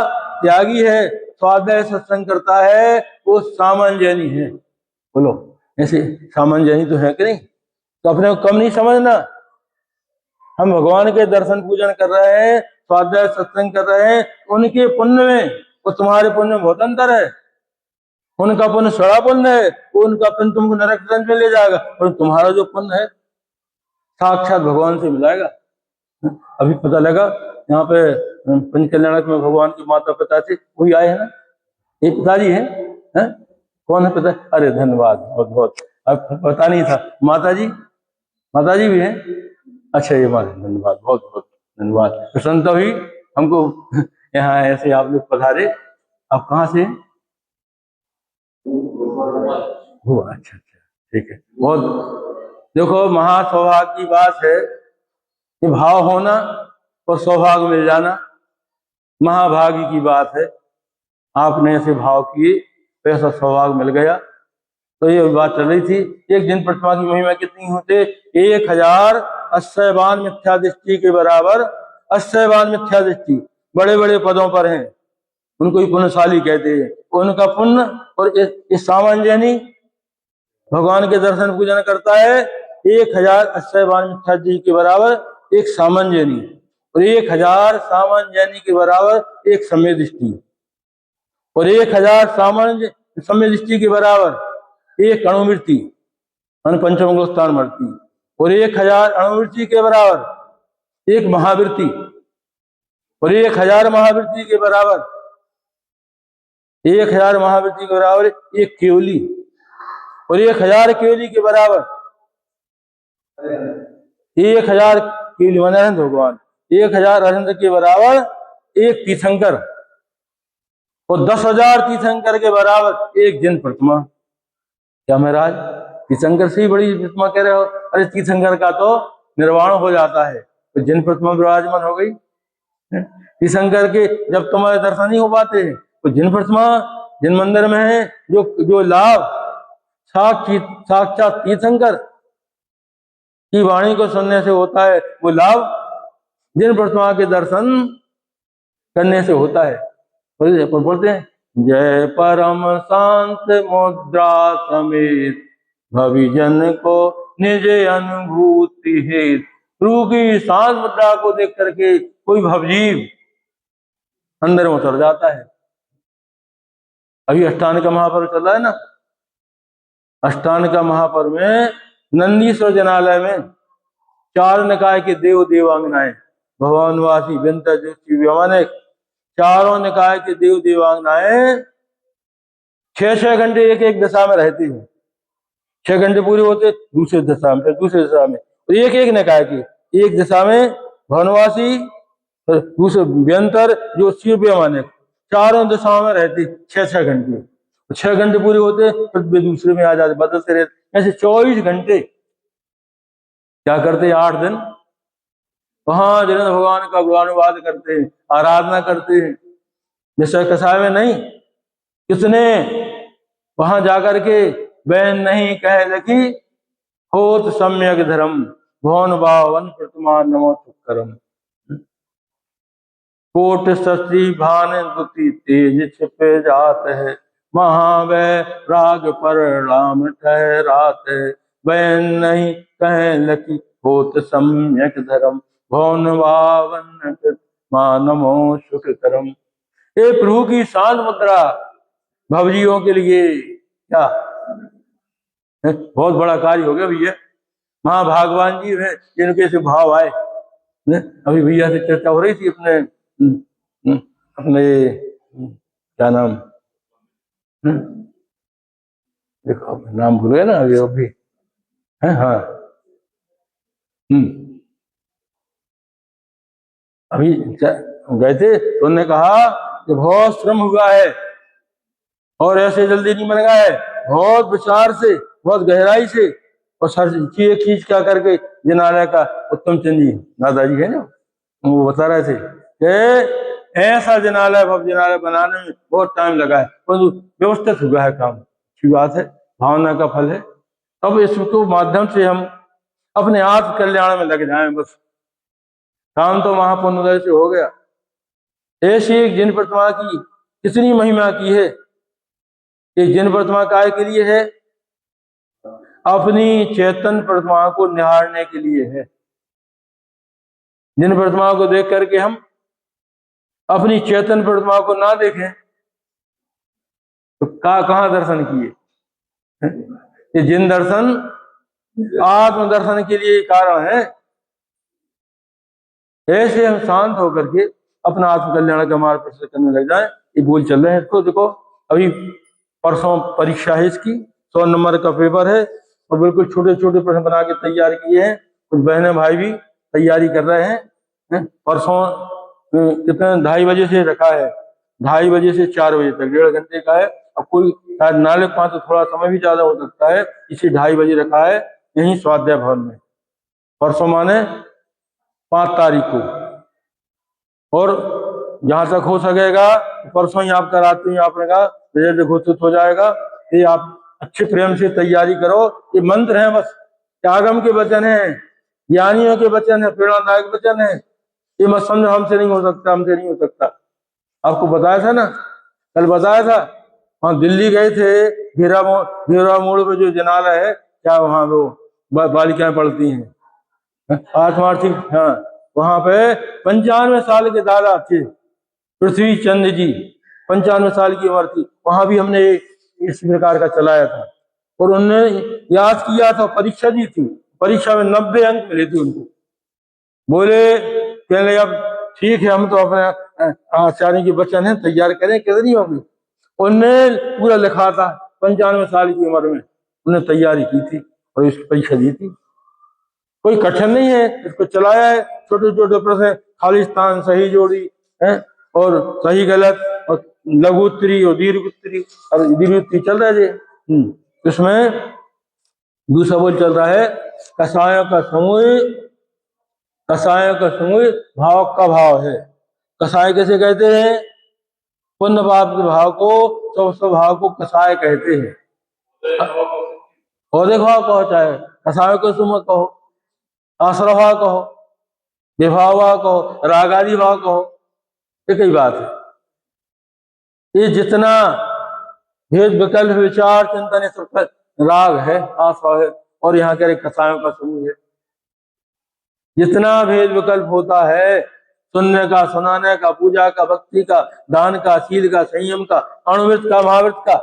त्यागी है, स्वाध्याय सत्संग करता है, वो सामान्य जैनी है। बोलो ऐसे सामान्य जैनी तो है कि नहीं? तो अपने को कम नहीं समझना। हम भगवान के दर्शन पूजन कर रहे हैं, स्वाध्याय सत्संग कर रहे हैं, उनके पुण्य में और तुम्हारे पुण्य में बहुत अंतर है। उनका पुण्य सड़ा पुण्य है, उनका पुण्य तुमको नरक में ले जाएगा, और तुम्हारा जो पुण्य है साक्षात भगवान से मिलाएगा। अभी पता लगा यहाँ पे पंच कल्याणक में भगवान के माता पिता थे, वही आए हैं ना, एक पिताजी है? कौन है पिता? अरे धन्यवाद, बहुत बहुत, अब पता नहीं था। माता जी भी हैं? अच्छा, ये माता, धन्यवाद, बहुत बहुत धन्यवाद, प्रसन्नता हुई हमको यहाँ ऐसे आप लोग पधारे। आप कहाँ से हो? अच्छा, ठीक है, बहुत। देखो महासौभाग्य की बात है कि भाव होना और सौभाग्य मिल जाना महाभाग्य की बात है। आपने ऐसे भाव किए तो ऐसा सौभाग्य मिल गया। तो ये बात चल रही थी, एक दिन प्रतिमा की महिमा कितनी होते, 1080 मिथ्या दृष्टि के बराबर 80 मिथ्या दृष्टि बड़े बड़े पदों पर हैं, उनको ही पुण्यशाली कहते हैं। उनका पुण्य और इस सामान्य जैनी भगवान के दर्शन पूजन करता है, 1080 मिथ्या दृष्टि के बराबर एक सामान्य जैनी, और 1000 सामान्य जैनी के बराबर एक सम्य दृष्टि, और 1000 सामान्य सम्य दृष्टि के बराबर एक अणुवृत्ति पंचमंगल स्थान मरती, और 1000 अणुवृत्ति के बराबर एक महावृत्ति, और 1000 महावृत्ति के बराबर 1000 महावृत्ति के बराबर एक केवली, और 1000 केवली के बराबर 1000 केवली माने अनंत भगवान, 1000 अनंत के बराबर एक तीर्थंकर, और 10,000 तीर्थंकर के बराबर एक जिन प्रतिमा। क्या महाराज तीर्थंकर से ही बड़ी प्रतिमा कह रहे हो? अरे तीर्थंकर का तो निर्वाण हो जाता है, तो जिन प्रतिमा विराजमान हो गई। तीर्थंकर के जब तुम्हारे दर्शन नहीं हो पाते तो जिन प्रतिमा जिन मंदिर में है, जो लाभ साक्षात तीर्थंकर की वाणी को सुनने से होता है, वो लाभ जिन प्रतिमा के दर्शन करने से होता है। बोलते हैं जय परम शांत मुद्रा समेत भविजन को निज अनुभूति है। प्रभु की शांत मुद्रा को देख करके कोई भवजीव अंदर में उतर जाता है। अभी अष्टांग का महापर्व चल रहा है ना, अष्टांग का महापर्व में नंदीश्वर जनालय में 4 निकाय के देव देवांगनाएं, भगवानवासी विंतर ज्योति व्यवनिक, चारों निकाय के देव देवांगनाएं 6-6 घंटे एक एक दशा में रहती हैं। 6 घंटे पूरे होते दूसरे दशा में, फिर दूसरे दशा में, तो एक एक निकाय की एक दशा में भगवानवासी, दूसरे व्यंतर ज्योति व्यवनिक, चारों दशाओं में रहती 6-6 घंटे। 6 घंटे पूरे होते फिर वे दूसरे में आ जाते, बदलते रहते। ऐसे 24 घंटे क्या करते? 8 दिन वहां जिन्हें भगवान का गुणानुवाद करते हैं, आराधना करते हैं। जैसे कसाय में नहीं, किसने वहां जाकर के बैन नहीं कह लगी होत सम्यक धर्म भवन बावन प्रतिमा नमो सुकरम। कोट शस्त्री भान दुति तेज छिपे जात है, महावै राग पर राम ठहरात है। बैन नहीं कह लकी होत सम्यक धर्म भवन बावन प्रतिमा नमो सुख करम। ये प्रभु की शांत मुद्रा भवजियों के लिए क्या बहुत बड़ा कार्य हो गया भैया। महाभागवान जी है जिनके से भाव आए। अभी भैया से चर्चा हो रही थी अपने क्या नाम, देखो नाम भूल गए ना अभी है। हाँ अभी गए थे तो उन्होंने कहा कि बहुत श्रम हुआ है और ऐसे जल्दी नहीं बन गया है, बहुत विचार से, बहुत गहराई से और सर खींच क्या करके जिनालय का उत्तम चंद जी दादाजी है ना, वो बता रहे थे कि ऐसा जिनालय भव जिनालय बनाने में बहुत टाइम लगा है, परंतु व्यवस्थित हुआ है काम। अच्छी बात है, भावना का फल है। अब इसको माध्यम से हम अपने आत्म कल्याण में लग जाएं, बस काम तो महापुण्योदय से हो गया। ऐसी एक जिन प्रतिमा की कितनी महिमा की है। एक जिन प्रतिमा काय के लिए है? अपनी चेतन प्रतिमा को निहारने के लिए है। जिन प्रतिमा को देख करके हम अपनी चेतन प्रतिमा को ना देखें तो कहां दर्शन किए? ये जिन दर्शन आत्म दर्शन के लिए कारण है। ऐसे हम शांत होकर के अपना आत्म कल्याण का मार्ग प्रशस्त करने लग जाए। ये बोल चल रहे हैं। इसको देखो अभी परसों परीक्षा है, इसकी 100 नंबर का पेपर है और बिल्कुल छोटे छोटे प्रश्न बना के तैयार किए हैं। कुछ बहने भाई भी तैयारी कर रहे हैं। परसों कितने 2:30 बजे से रखा है, 2:30 बजे से 4 बजे तक 1.5 घंटे का है। अब कोई शायद ना लिख पाए तो थोड़ा समय भी ज्यादा हो सकता है, इसी 2:30 बजे रखा है यही स्वाध्याय भवन में। परसों माने 5 तारीख को, और जहां तक हो सकेगा परसों ही आप कराते हैं, आपने कहा रिजल्ट घोषित हो जाएगा। ये आप अच्छे प्रेम से तैयारी करो। ये मंत्र है, बस त्यागम के वचन है, ज्ञानियों के वचन है, प्रेरणादायक वचन है। ये मत समझो हमसे नहीं हो सकता, हमसे नहीं हो सकता। आपको बताया था ना, कल बताया था, वहां दिल्ली गए थे, घेरा मोड़ पे जो जनालय है, क्या वहां वो बालिकाएं पढ़ती हैं, आत्मार्थी। हाँ, वहां पे 95 साल के दादा थे पृथ्वी चंद जी, 95 साल की उम्र थी। वहां भी हमने इस प्रकार का चलाया था और उन्होंने याद किया था, परीक्षा दी थी, परीक्षा में 90 अंक मिले थे उनको। बोले पहले अब ठीक है, हम तो अपने आचार्य के वचन है तैयार करें, कितनी होगी। उनने पूरा लिखा था, 95 साल की उम्र में उन्होंने तैयारी की थी और इसकी परीक्षा दी थी। कोई कठिन नहीं है, इसको चलाया है। छोटे छोटे प्रश्न, खालिस्तान, सही जोड़ी है और सही गलत और लघु उत्तरी और दीर्घ उत्तरी और दीर्घ उत्तरी चल रहा है। इसमें दूसरा बोल चल रहा है कसायों का समूह, कसायों का समूह भाव का भाव है। कसाय कैसे कहते हैं? पुण्य पाप के भाव को, सब स्वभाव को कसाय कहते हैं। और देखो कहो, चाहे कसायों को सुमत कहो, आश्रभाव कहो, विभाव कहो, राग आदि भाव कहो, एक ही बात है। ये जितना भेद विकल्प विचार चिंतन सब राग है, आस्वाद है, और यहाँ के कसायों का समूह है। जितना भेद विकल्प होता है, सुनने का, सुनाने का, पूजा का, भक्ति का, दान का, शील का, संयम का, अणुवृत का, महावृत का,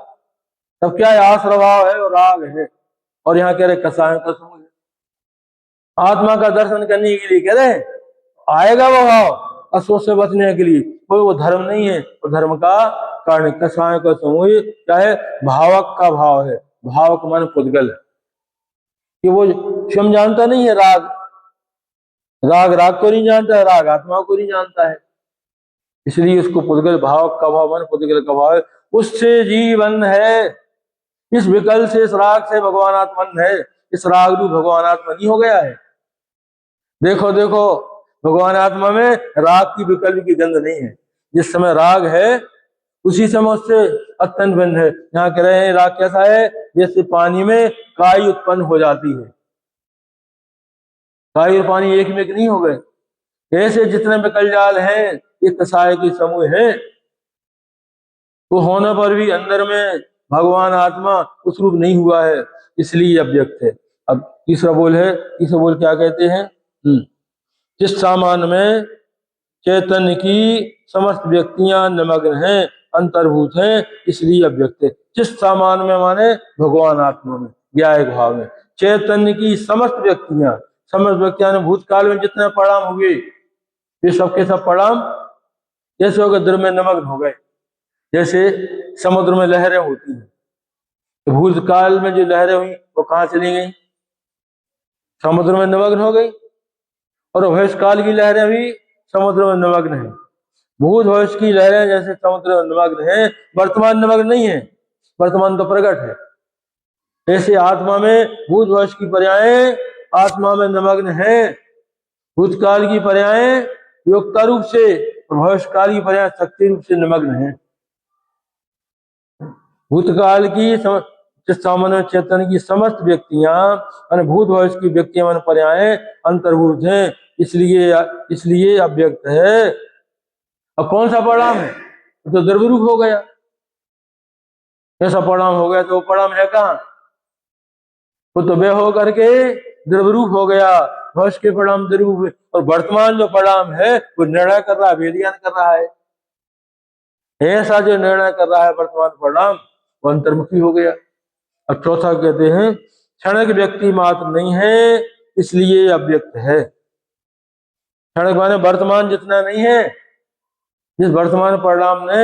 सब क्या है? आश्रभाव है और राग है, और यहाँ कह रहे कसायों का समूह है। आत्मा का दर्शन करने के लिए कह रहे आएगा वो भाव, असोच से बचने के लिए कोई वो धर्म नहीं है, वो धर्म का कारण कसायों का समूह क्या है? भावक का भाव है। भावक मन पुद्गल है कि वो स्वयं जानता नहीं है राग, राग राग को नहीं जानता है, राग आत्मा को नहीं जानता है, इसलिए उसको पुद्गल भाव का भाव मन पुद्गल का भाव है। उससे जीवन है, इस विकल्प से, इस राग से भगवान आत्मन है, इस राग रूप भगवान आत्मा नहीं हो गया है। देखो देखो, भगवान आत्मा में राग की विकल्प की गंध नहीं है। जिस समय राग है उसी समय उससे अत्यंत भिन्न है। यहाँ कह रहे हैं राग कैसा है? जैसे पानी में काई उत्पन्न हो जाती है, काई और पानी एक में एक नहीं हो गए, ऐसे जितने विकल जाल हैं ये कसाय के समूह है। तो होने पर भी अंदर में भगवान आत्मा उस रूप नहीं हुआ है, इसलिए अव्यक्त है। अब तीसरा बोल है, तीसरा बोल क्या कहते हैं? जिस सामान्य में चैतन्य की समस्त व्यक्तियां निमग्न हैं, अंतर्भूत हैं, इसलिए अव्यक्त है। जिस सामान्य में माने भगवान आत्मा में, ज्ञायक भाव में, चैतन्य की समस्त व्यक्तियां, समस्त व्यक्तियां ने भूतकाल में जितने परिणाम हुए, ये सबके सब परिणाम जैसे हो गए, द्रव्य में निमग्न हो गए। जैसे समुद्र में लहरें होती हैं, तो भूतकाल में जो लहरें हुई वो कहाँ चली गई? समुद्र में निमग्न हो गई। और भविष्यकाल की लहरें भी समुद्र में निमग्न है। भूत भविष्य की लहरें जैसे समुद्र में निमग्न है, वर्तमान निमग्न नहीं है, वर्तमान तो प्रकट है। ऐसे आत्मा में भूत भविष्य की पर्यायें आत्मा में निमग्न है, भूतकाल की पर्यायें योक्ता रूप से, भविष्यकाल की पर्याय शक्ति रूप से निमग्न है। भूतकाल की सामान्य चेतन की समस्त व्यक्तियां, भूत भविष्य की व्यक्तियां पर्यायें अंतर्भूत हैं, इसलिए अव्यक्त है। अब कौन सा परिणाम है? तो द्रव्य रूप हो गया। ऐसा परिणाम हो गया तो वो परिणाम है कहाँ? वो तो वे हो करके द्रव्य रूप हो गया, भविष्य के परिणाम द्रव्य, और वर्तमान जो परिणाम है वो निर्णय कर रहा है, वेदियान कर रहा है। ऐसा जो निर्णय कर रहा है वर्तमान परिणाम, वो अंतर्मुखी हो गया। अब चौथा कहते हैं क्षणिक व्यक्ति मात्र नहीं है, इसलिए अव्यक्त है। क्षणिक माने वर्तमान जितना नहीं है, जिस वर्तमान परिणाम ने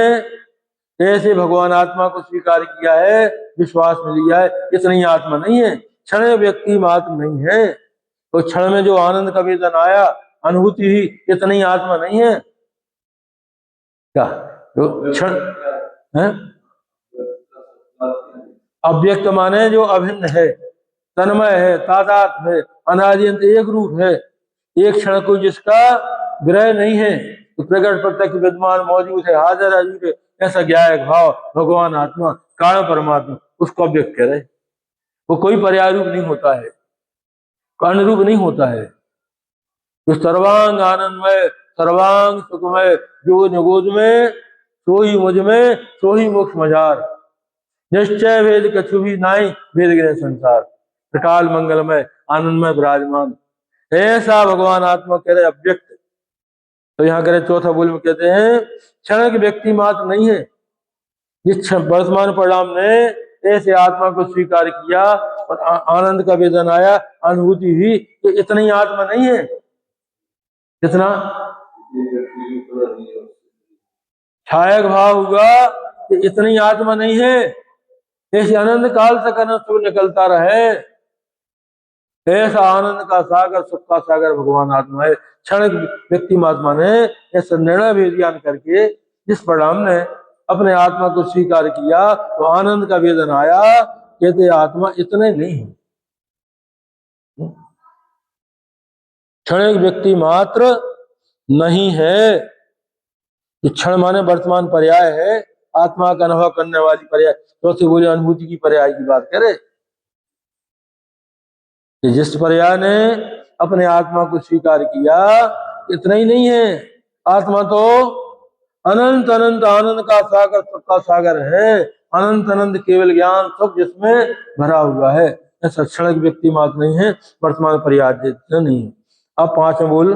ऐसे भगवान आत्मा को स्वीकार किया है, विश्वास में लिया है, इतनी आत्मा नहीं है। क्षण व्यक्ति मात्र नहीं है, तो क्षण में जो आनंद का वेदन आया, अनुभूति ही, इतनी आत्मा नहीं है क्या? तो क्षण है अव्यक्त माने जो अभिन्न है, तन्मय है, तादात्म्य है, अनादिअंत एक रूप है, एक क्षण को जिसका विरह नहीं है, तो प्रकट प्रत्यक्ष विद्यमान मौजूद है, हाजिर हाजिर है, ऐसा ज्ञायक भाव भगवान आत्मा कारण परमात्मा, उसको अव्यक्त कह रहे। वो कोई पर्याय रूप नहीं होता है, कारण रूप नहीं होता है। तो सर्वांग आनंदमय, सर्वांग सुखमय, जो निगोद में सो ही मुझ में, सो ही मोक्ष मजार, निश्चय वेद कछु भी नाई, वेद ग्रह संसार, त्रिकाल मंगलमय, आनंदमय विराजमान, ऐसा भगवान आत्मा कह रहे अव्यक्त। तो यहाँ कह रहे चौथा बोल में कहते हैं क्षण के व्यक्ति मात्र नहीं है, जिस वर्तमान परिणाम ने ऐसे आत्मा को स्वीकार किया और आनंद का वेदन आया, अनुभूति हुई, तो इतनी आत्मा नहीं है। कितना छायक भाव हुआ कि इतनी आत्मा नहीं है, ऐसे आनंद काल तक अनंत निकलता रहे, ऐसा आनंद का सागर, सुख का सागर भगवान आत्मा है। क्षण व्यक्ति महात्मा ने ऐसा निर्णय वेदियान करके जिस परिणाम ने अपने आत्मा को स्वीकार किया, तो आनंद का वेदन आया, कहते आत्मा इतने नहीं है, क्षण व्यक्ति मात्र नहीं है। क्षण माने वर्तमान पर्याय है, आत्मा का अनुभव करने वाली पर्याय। चौथे बोले अनुभूति की पर्याय की बात करे, जिस पर्याय ने अपने आत्मा को स्वीकार किया, इतना ही नहीं है, आत्मा तो अनंत अनंत आनंद का सागर, सुख का सागर है, अनंत अनंत केवल ज्ञान सुख जिसमें भरा हुआ है। ऐसा क्षणिक व्यक्ति मात्र नहीं है, वर्तमान पर्याय नहीं है। अब पांच में बोल,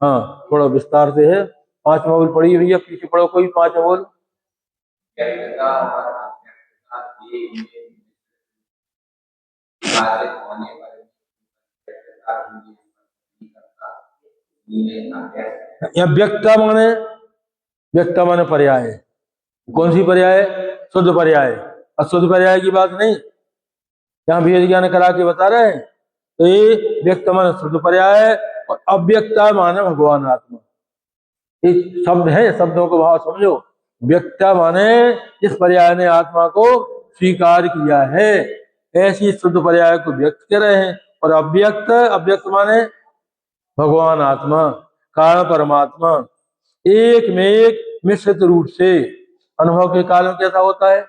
हाँ थोड़ा विस्तार से है। पांच में बोल पढ़ी भैया, पीछे पढ़ो कोई, पांच में बोल। या व्यक्ता माने, व्यक्ता माने पर्याय, कौन सी पर्याय? शुद्ध पर्याय। अशुद्ध पर्याय की बात नहीं, यहाँ भेद ज्ञान करा के बता रहे हैं। तो ये व्यक्त माने शुद्ध पर्याय और अव्यक्ता माने भगवान आत्मा। एक शब्द है, शब्दों को भाव समझो। व्यक्ता माने इस पर्याय ने आत्मा को स्वीकार किया है, ऐसी शुद्ध पर्याय को व्यक्त कर रहे हैं। और अव्यक्त, अव्यक्त माने भगवान आत्मा, कारण परमात्मा, एक में एक मिश्रित रूप से अनुभव के काल में कैसा होता है?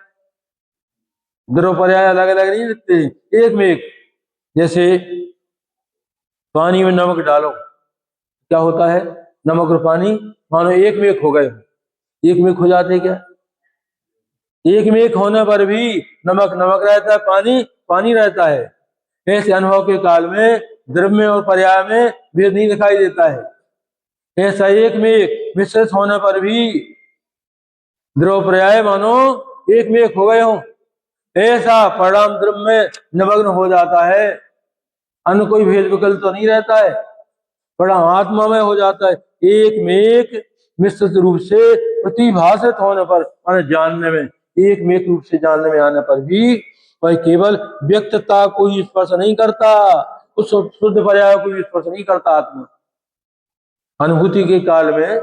द्रव पर्याय अलग अलग नहीं लिखते, एक में एक। जैसे पानी में नमक डालो, क्या होता है? नमक और पानी मानो एक में एक हो गए, एक में एक हो जाते क्या? एक में एक होने पर भी नमक नमक रहता है, पानी पानी रहता है। ऐसे अनुभव के काल में द्रव्य और पर्याय में भेद नहीं दिखाई देता है। ऐसा एक में एक मिश्रित होने पर भी द्रव पर्याय मानो एक में एक हो गए हो, ऐसा परिणाम द्रव्य में निमग्न हो जाता है। अन्य कोई भेद विकल्प तो नहीं रहता है, परिणाम आत्मा में हो जाता है। एक में एक मिश्रित रूप से प्रतिभाषित होने पर, जानने में एक में एक रूप से जानने में आने पर भी वह केवल व्यक्तता को ही स्पर्श नहीं करता, उस शुद्ध पर्याय को ही स्पर्श नहीं करता। आत्मा अनुभूति के काल में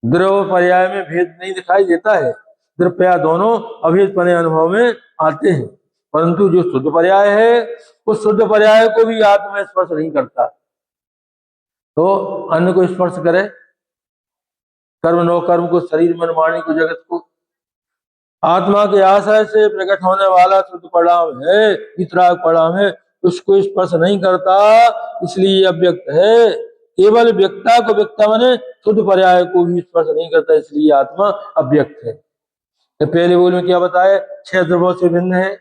द्रव पर्याय में भेद नहीं दिखाई देता है, द्रव पर्याय दोनों अभेदपने अनुभव में आते हैं। परंतु जो शुद्ध पर्याय है उस शुद्ध पर्याय को भी आत्मा स्पर्श नहीं करता। तो अन्य को स्पर्श करे, कर्म नो कर्म को, शरीर मन वाणी को, जगत को। आत्मा के आशय से प्रकट होने वाला शुद्ध परिणाम है, वितराग परिणाम है, उसको स्पर्श नहीं करता, इसलिए अव्यक्त है। केवल व्यक्ता को व्यक्ता माने शुद्ध पर्याय को भी स्पर्श नहीं करता, इसलिए आत्मा अव्यक्त है। तो पहले बोल में क्या बताया? छह द्रव्यों से भिन्न है,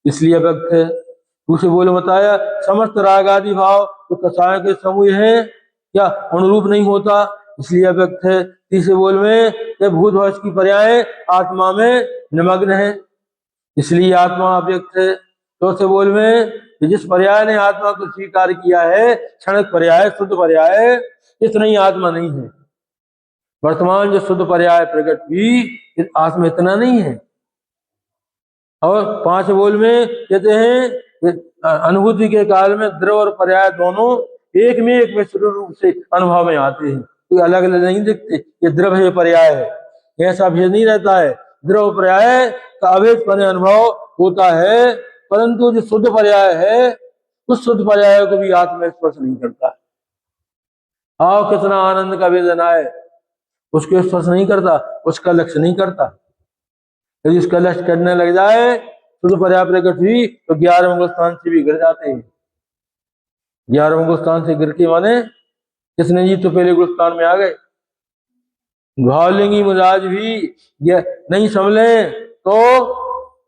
इसलिए अव्यक्त है। दूसरे बोल में बताया समस्त राग आदि भाव तो कषाय के समूह है, क्या अनुरूप नहीं होता, इसलिए अव्यक्त है। तीसरे बोल में भूत भविष्य की पर्याय आत्मा में निमग्न है, इसलिए आत्मा अव्यक्त है। चौथे बोल में जिस पर्याय ने आत्मा को स्वीकार किया है, क्षणिक पर्याय, शुद्ध पर्याय, इतना ही आत्मा नहीं है। वर्तमान जो शुद्ध पर्याय प्रकट हुई, आत्मा इतना नहीं है। और पांच बोल में कहते हैं अनुभूति के काल में द्रव और पर्याय दोनों एक में एक मिश्र रूप से अनुभव में आते हैं, कोई अलग अलग नहीं दिखते। ये द्रव है, पर्याय है, ऐसा भेद नहीं रहता है। द्रव पर्याय का अभेदपने अनुभव होता है, परंतु जो शुद्ध पर्याय है उस शुद्ध पर्याय को भी आत्मा स्पर्श नहीं करता। आओ कितना आनंद का वेदन है, उसको स्पर्श नहीं करता, उसका लक्ष्य नहीं करता। यदि उसका लक्ष्य करने लग जाए शुद्ध पर्याय प्रकट हुई तो 11 मंगल स्थान से भी गिर जाते हैं। 11 मंगल स्थान से गिर के माने किसने जी तो पहले गुलस्थान में आ गए। भावलिंगी मिजाज भी नहीं संभले तो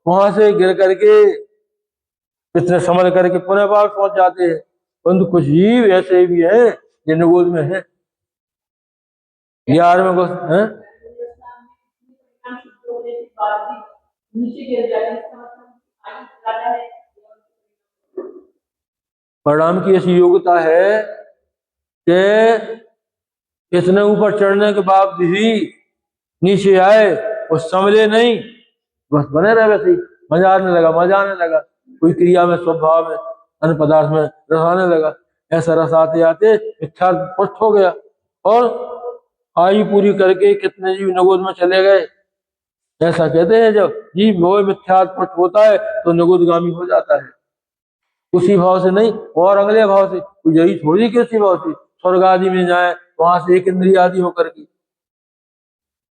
वहां से गिर करके कितने संभल करके पुनः वापस पहुंच जाते हैं। परंतु कुछ जीव ऐसे भी है जिन गोद में है 11 में है परिणाम की ऐसी योग्यता है कि इतने ऊपर चढ़ने के बाद भी नीचे आए और संभले नहीं, बस बने रहे वैसे ही। मजा आने लगा, कोई क्रिया में, स्वभाव में, अन्य पदार्थ में रस आने लगा। ऐसा रस आते आते इच्छा पुष्ट हो गया और आयु पूरी करके कितने जीव नगोद में चले गए। ऐसा कहते हैं जब जीव मोह मिथ्यात्पट होता है तो नगोदगामी हो जाता है। उसी भाव से नहीं और अगले भाव से, यही थोड़ी कि उसी भाव से स्वर्ग आदि में जाए, वहां से एक इंद्रिय आदि होकर के।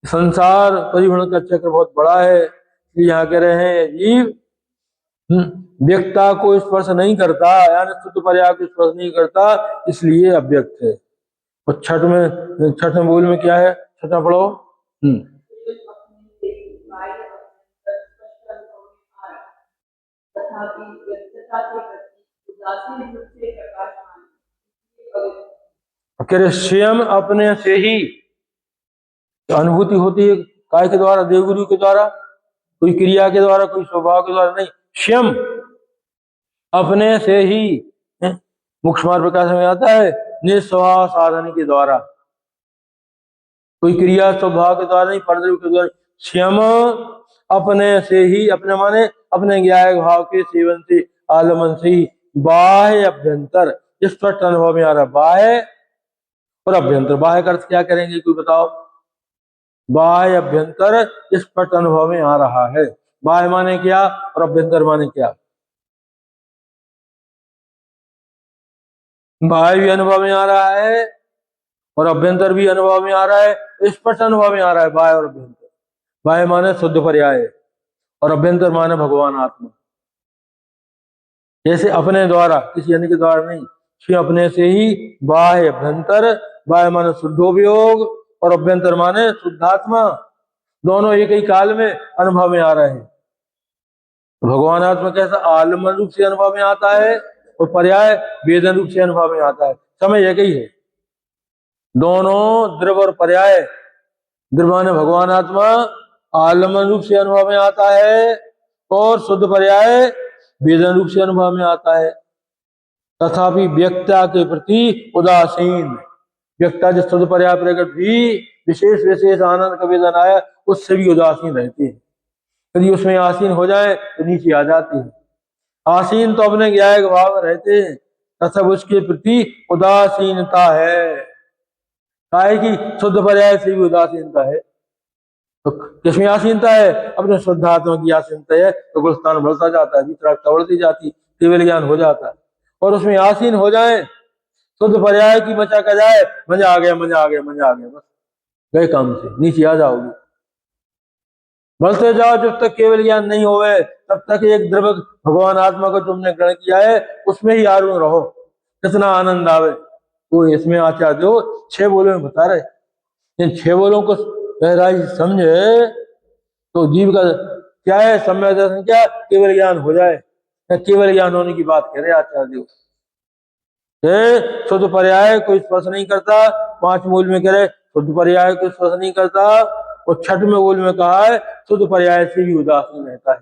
संसार परिभ्रमण का चक्र बहुत बड़ा है, यहाँ कह रहे हैं जीव व्यक्ता को स्पर्श नहीं करता, यानी शुद्ध पर्याय को स्पर्श नहीं करता, इसलिए अव्यक्त है। और छठ में बोल में क्या है, छठा पढ़ो। कह रहे स्वयं अपने से ही अनुभूति होती है, काय के द्वारा, देवगुरु के द्वारा, कोई क्रिया के द्वारा, कोई स्वभाव के द्वारा नहीं, स्वयं अपने से ही। मुख्य मार्ग प्रकाश में आता है निस्वभाव साधन के द्वारा, कोई क्रिया स्वभाव के द्वारा नहीं, परदेव के द्वारा, स्वयं अपने से ही, अपने माने अपने ज्ञाय भाव के सेवन से, आलमन से ही, बाह्य अभ्यंतर, इस स्पष्ट अनुभव में आ रहा, बाह्य और अभ्यंतर। बाह्य का अर्थ क्या करेंगे, कोई बताओ। बाह्य अभ्यंतर इस स्पष्ट अनुभव में आ रहा है। बाह्य माने क्या और अभ्यंतर माने क्या। बाह्य भी अनुभव में आ रहा है और अभ्यंतर भी अनुभव में आ रहा है, स्पष्ट अनुभव में आ रहा है बाह्य और अभ्यंतर। बाह्य माने शुद्ध पर्याय और अभ्यंतर माने भगवान आत्मा। जैसे अपने द्वारा, किसी अन्य के द्वारा नहीं, स्वयं अपने से ही बाह्य अभ्यंतर, बाह्य माने शुद्धोपयोग और अभ्यंतर माने शुद्धात्मा, दोनों एक ही काल में अनुभव में आ रहे हैं। भगवान आत्मा कैसा आलमन रूप से अनुभव में आता है और पर्याय वेदन रूप से अनुभव में आता है, समय एक ही है। दोनों द्रव और पर्याय, द्रव माने भगवान आत्मा आलमन रूप से अनुभव में आता है और शुद्ध पर्याय वेदन रूप से अनुभव में आता है। तथापि व्यक्ता के प्रति उदासीन, व्यक्ता जो शुद्ध पर्याय प्रकट भी विशेष विशेष आनंद का वेदन आया, उससे भी उदासीन रहते हैं। यदि उसमें आसीन हो जाए तो नीचे आ जाती है। आसीन तो अपने ज्ञायक भाव में रहते हैं, तथा उसके प्रति उदासीनता है। काहे की शुद्ध पर्याय से भी उदासीनता है। तो किसमें आसीनता है, अपने शुद्धात्मा की आसीनता है, तो गुलस्थान बढ़ता जाता है, वितरागता बढ़ती जाती, केवल ज्ञान हो जाता है। और उसमें आसीन हो जाए, शुद्ध पर्याय की मचा कर जाए, मजा आ गया, मजा आ गया, मजा आ गया, बस गए काम से, नीचे आ जाओगे। बढ़ते जाओ जब तक केवल ज्ञान नहीं होवे, तब तक एक द्रव्य भगवान आत्मा को तुमने ग्रहण किया है, उसमें ही आरूढ़ रहो, कितना आनंद आवे। तो इसमें आचार्य जो 6 बोलों में बता रहे, इन 6 बोलों को गहराई समझे तो जीव का क्या है, सम्यक दर्शन क्या, केवल ज्ञान हो जाए। केवल ज्ञान होने की बात कह रहे आचार्य देव। शुद्ध पर्याय कोई स्पर्श नहीं करता, 5 मूल में कह रहे शुद्ध पर्याय को स्पर्श नहीं करता, और 6 में मूल में कहा है शुद्ध पर्याय से भी उदासीन रहता है,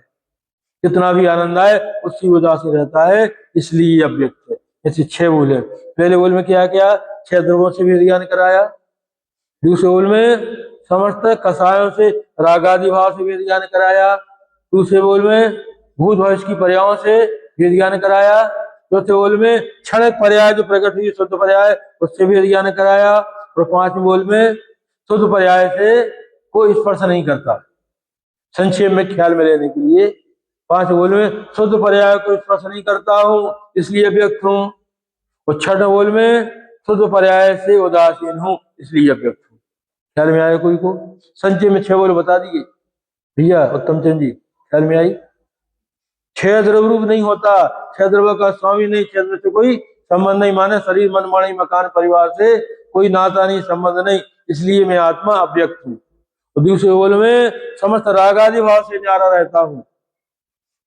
कितना भी आनंद आए उससे उदासीन रहता है, इसलिए अव्यक्त है। ऐसे 6 मूल है। पहले मूल में क्या क्या, 6 द्रव्यों से भी ज्ञान कराया। दूसरे बोल में समस्त कसायों से रागादि भाव से वेद ज्ञान कराया। दूसरे बोल में भूत भविष्य की पर्यायों से वेद ज्ञान कराया। चौथे बोल में क्षणिक पर्याय जो प्रकट हुई शुद्ध पर्याय, उससे वेद ज्ञान कराया। और 5वें बोल में शुद्ध पर्याय से कोई स्पर्श नहीं करता। संक्षेप में ख्याल में लेने के लिए 5 बोल में शुद्ध पर्याय को स्पर्श नहीं करता हूँ, इसलिए व्यक्त हूँ। और 6 बोल में शुद्ध पर्याय से उदासीन हूँ, इसलिए व्यक्त हूँ। ख्याल में आया कोई को? संचय में 6 बोल बता दिए भैया उत्तम चंद जी, ख्याल में आई। 6 द्रव्य रूप नहीं होता, 6 द्रव्य का स्वामी नहीं, 6 द्रव्य से कोई संबंध नहीं, माने शरीर मन वाणी मकान परिवार से कोई नाता नहीं, संबंध नहीं, इसलिए मैं आत्मा अव्यक्त हूँ। तो दूसरे बोल में समस्त रागादि भाव से न्यारा रहता हूँ,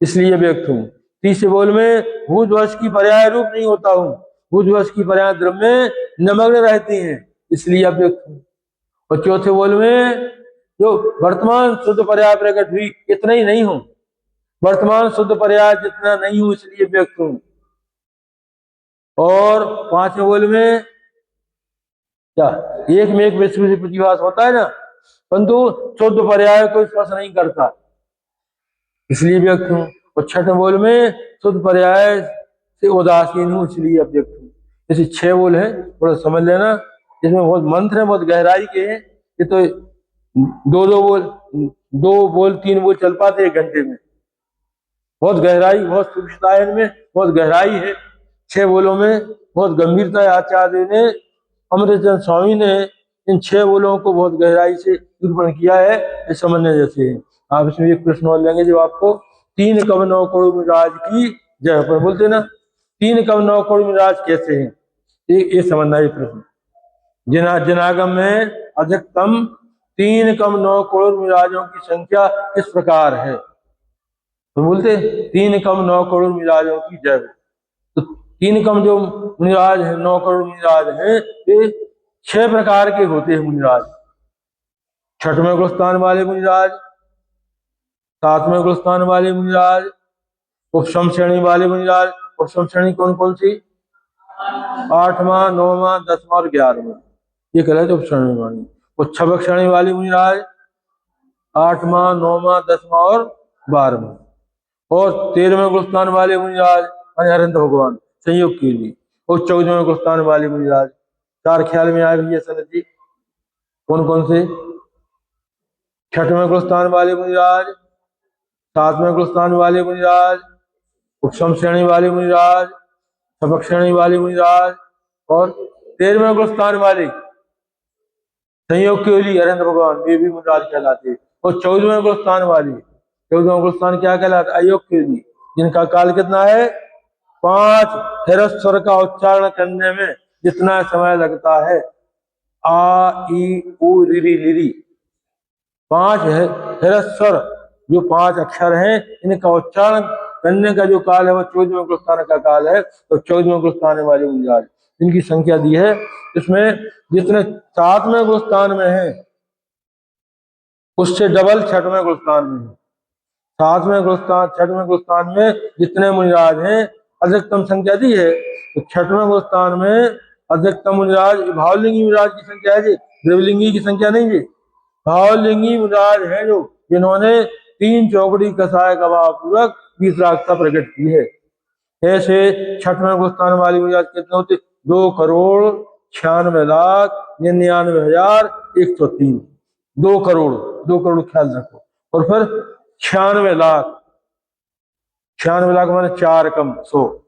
इसलिए व्यक्त हूँ। तीसरे बोल में भूत वर्ष की पर्याय रूप नहीं होता हूँ, भूत वर्ष की पर्याय द्रव्य में नमग्न रहती हैं, इसलिए अव्यक्त हूँ। और चौथे बोल में जो वर्तमान शुद्ध पर्याय प्रकट हुई, इतना ही नहीं हूं, वर्तमान शुद्ध पर्याय जितना नहीं हूं, इसलिए व्यक्त हूं। और 5वें बोल में क्या, एक में एक विश्व से प्रतिभास होता है ना, परंतु शुद्ध पर्याय को स्पर्श नहीं करता, इसलिए व्यक्त हूं। और 6वें बोल में शुद्ध पर्याय से उदासीन हूं, इसलिए अव्यक्त हूं। ऐसे 6 बोल है, थोड़ा समझ लेना। इसमें बहुत मंत्र है, बहुत गहराई के हैं। ये तो 2 बोल 3 बोल चल पाते 1 घंटे में। बहुत गहराई, बहुत सूक्ष्मता है इनमें, बहुत गहराई है 6 बोलों में, बहुत गंभीरता है। आचार्य ने, अमृतचंद स्वामी ने इन 6 बोलों को बहुत गहराई से निरूपण किया है, ये समझने जैसे है। आप इसमें एक प्रश्न और लेंगे जो आपको 3 कव 9 करोड़ में राज की जय पर बोलते ना, 3 कव 9 करोड़ में राज कैसे है, ये समझना है प्रश्न। जनागम में अधिकतम 3 कम 9 करोड़ मिराजों की संख्या इस प्रकार है। तो बोलते 3 कम 9 करोड़ मिराजों की जय। तो 3 कम जो मुनिराज है, 9 करोड़ मुनिराज है, ये 6 प्रकार के होते हैं मुनिराज। 6वें गुलस्तान वाले मुनिराज, 7वें गुलस्तान वाले मुनिराज, उपशम श्रेणी वाले मुनिराज। उपशम श्रेणी कौन कौन सी? 8वां, 9वां, 10वां और 11वां, ये कहलाते उपश्रेणी वाणी। और छबक श्रेणी वाले मुनिराज 8वां, 9वां, 10वां और 12वां। और 13वें गुलस्तान वाले मुनिराज अनंत भगवान संयोग के लिए। और 14वें गुलस्तान वाले मुनिराज। 4 ख्याल में आए भैया सनत जी, कौन कौन से? 6वें गुलस्तान वाले मुनिराज, 7वें गुलस्तान वाले मुनिराज, उपशम श्रेणी वाले मुनिराज, सबक श्रेणी वाले मुनिराज और 13वें गुलस्तान वाले संयोग के लिए अनंत भगवान, वे भी मुनिराज कहलाते। और 14वें गुलस्तान वाले, 14वां गुलस्तान क्या कहलाता? अयोग के लिए, जिनका काल कितना है? 5 हिरस स्वर का उच्चारण करने में जितना समय लगता है, आ ई उ री लिरी, 5 हिरस स्वर जो 5 अक्षर हैं, इनका उच्चारण करने का जो काल है वो 14वें गुलस्तान का काल है। तो 14वें गुलस्तान वाले मुनिराज, इनकी संख्या दी है। इसमें जितने 7वें गुलस्तान में है उससे डबल 6वें गुलस्तान में है। 7वें गुलस्तान 6वें गुलस्तान में जितने मुनिराज हैं, अधिकतम संख्या दी है। तो 6वें गुलस्तान में अधिकतम मुनिराज भावलिंगी मुनिराज की संख्या है जी, द्रवलिंगी की संख्या नहीं जी। भावलिंगी मुनिराज है जो, जिन्होंने 3 चौकड़ी कसाय गवाह पूर्वक 20 रागता प्रकट की है। ऐसे 6वें गुलस्तान वाली मुनिराज कितने होते? 2,96,99,103। 2 करोड़, 2 करोड़ ख्याल रखो। और फिर 96 लाख, 96 लाख माने 4 कम 100।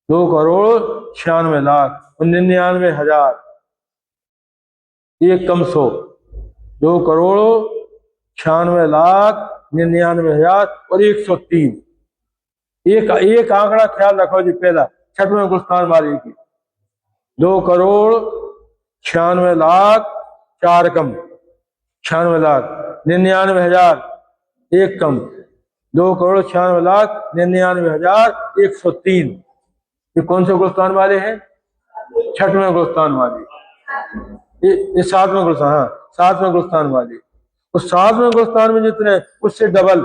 2 करोड़ 96 लाख और 99,000, 1 कम 100। 2 करोड़ 96 लाख 99,000 और 103। एक आंकड़ा ख्याल रखो जी, पहला 6वें गुलस्तान वाले की 2 करोड़ 96 लाख 4 कम 96 लाख 99,000 1 कम 2 करोड़ 96 लाख 99,000 103। ये कौन से गुलस्तान वाले हैं? 6वें गुलस्तान वाले। ये 7वें गुलस्तान, हाँ 7वें गुलस्तान वाले। उस 7वें गुलस्तान में जितने, उससे डबल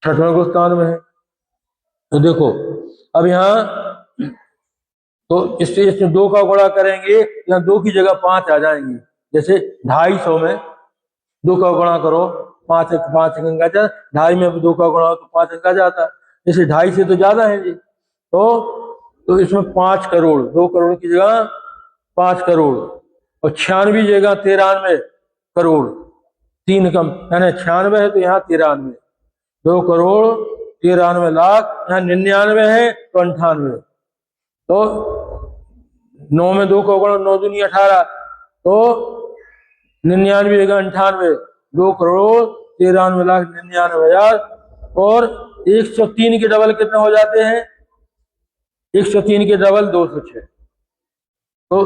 6वें गुलस्तान में है। तो देखो अब यहाँ तो इसमें 2 का गुणा करेंगे, यहाँ 2 की जगह 5 आ जाएंगे। जैसे 250 में 2 का गुणा करो, 5 अंक आ जाता। 2.5 में 2 का गुणा तो 5 अंक आ जाता। जैसे 2.5 से तो ज्यादा है जी। तो इसमें 5 करोड़, 2 करोड़ की जगह 5 करोड़ और 96 जगह 93 करोड़, 3 कम, यानी 96 है तो यहाँ 93। 2 करोड़ 93 लाख, यहाँ 99 है तो 98। तो 9 में 2 का गुणा, 9 दूनी 18, तो 99 जगह 98, 2 करोड़ 93 लाख 99,000 और 103 के डबल कितने हो जाते हैं? 103 के डबल 206। तो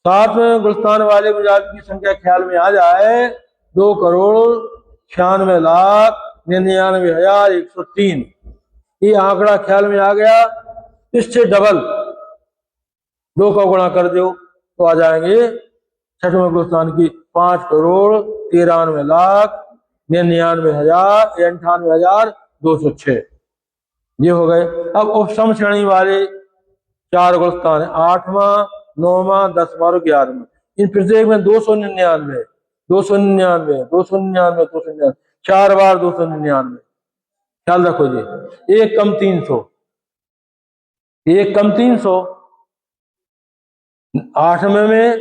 7वें गुलस्तान वाले मुनिराज की संख्या ख्याल में आ जाए, 2 करोड़ 96 लाख 99,103। ये आंकड़ा ख्याल में आ गया। इससे डबल 2 का गुणा कर दो तो आ जाएंगे 6वें गुलस्तान की 5 करोड़ 93 लाख 99,000 ये हो गए। अब उपशम श्रेणी वाले 4 गुलस्तान है, 8वां, 9वां, 10वां और 11वां। इन प्रत्येक में 299, 299, 299, 299, 4 बार 299। ख्याल रखो जी, 1 कम 300, 1 कम 300। 8वें में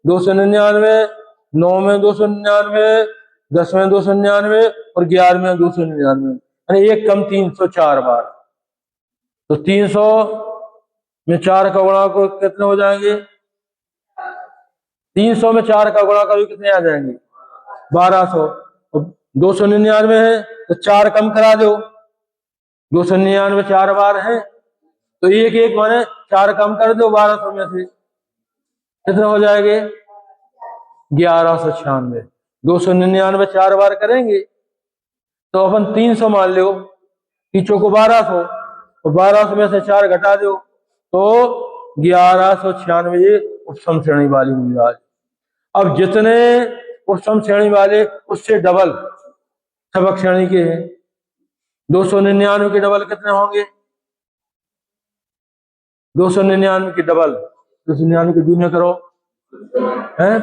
299, 9 में 299, 10 में 299 और 11 में 299, यानी 1 कम 300 4 बार। तो 300 में 4 का गुणा को कितने हो जाएंगे? 300 में 4 का गुणा करो कितने आ जाएंगे? 1200। 299 है तो 4 कम करा दो, 299 4 बार है तो 1 1 माने 4 कम कर दो 1200 में से, कितने हो जाएंगे? 1196। 299 4 बार करेंगे तो अपन 300 मान लो, पीछों को 1200, तो 1200 में से 4 घटा दो तो 1196 उपसम श्रेणी वाली मुनिराज। अब जितने उपसम श्रेणी वाले उससे डबल सबक श्रेणी के हैं, 299 के डबल कितने होंगे? 299 के डबल, 299 के दूने करो है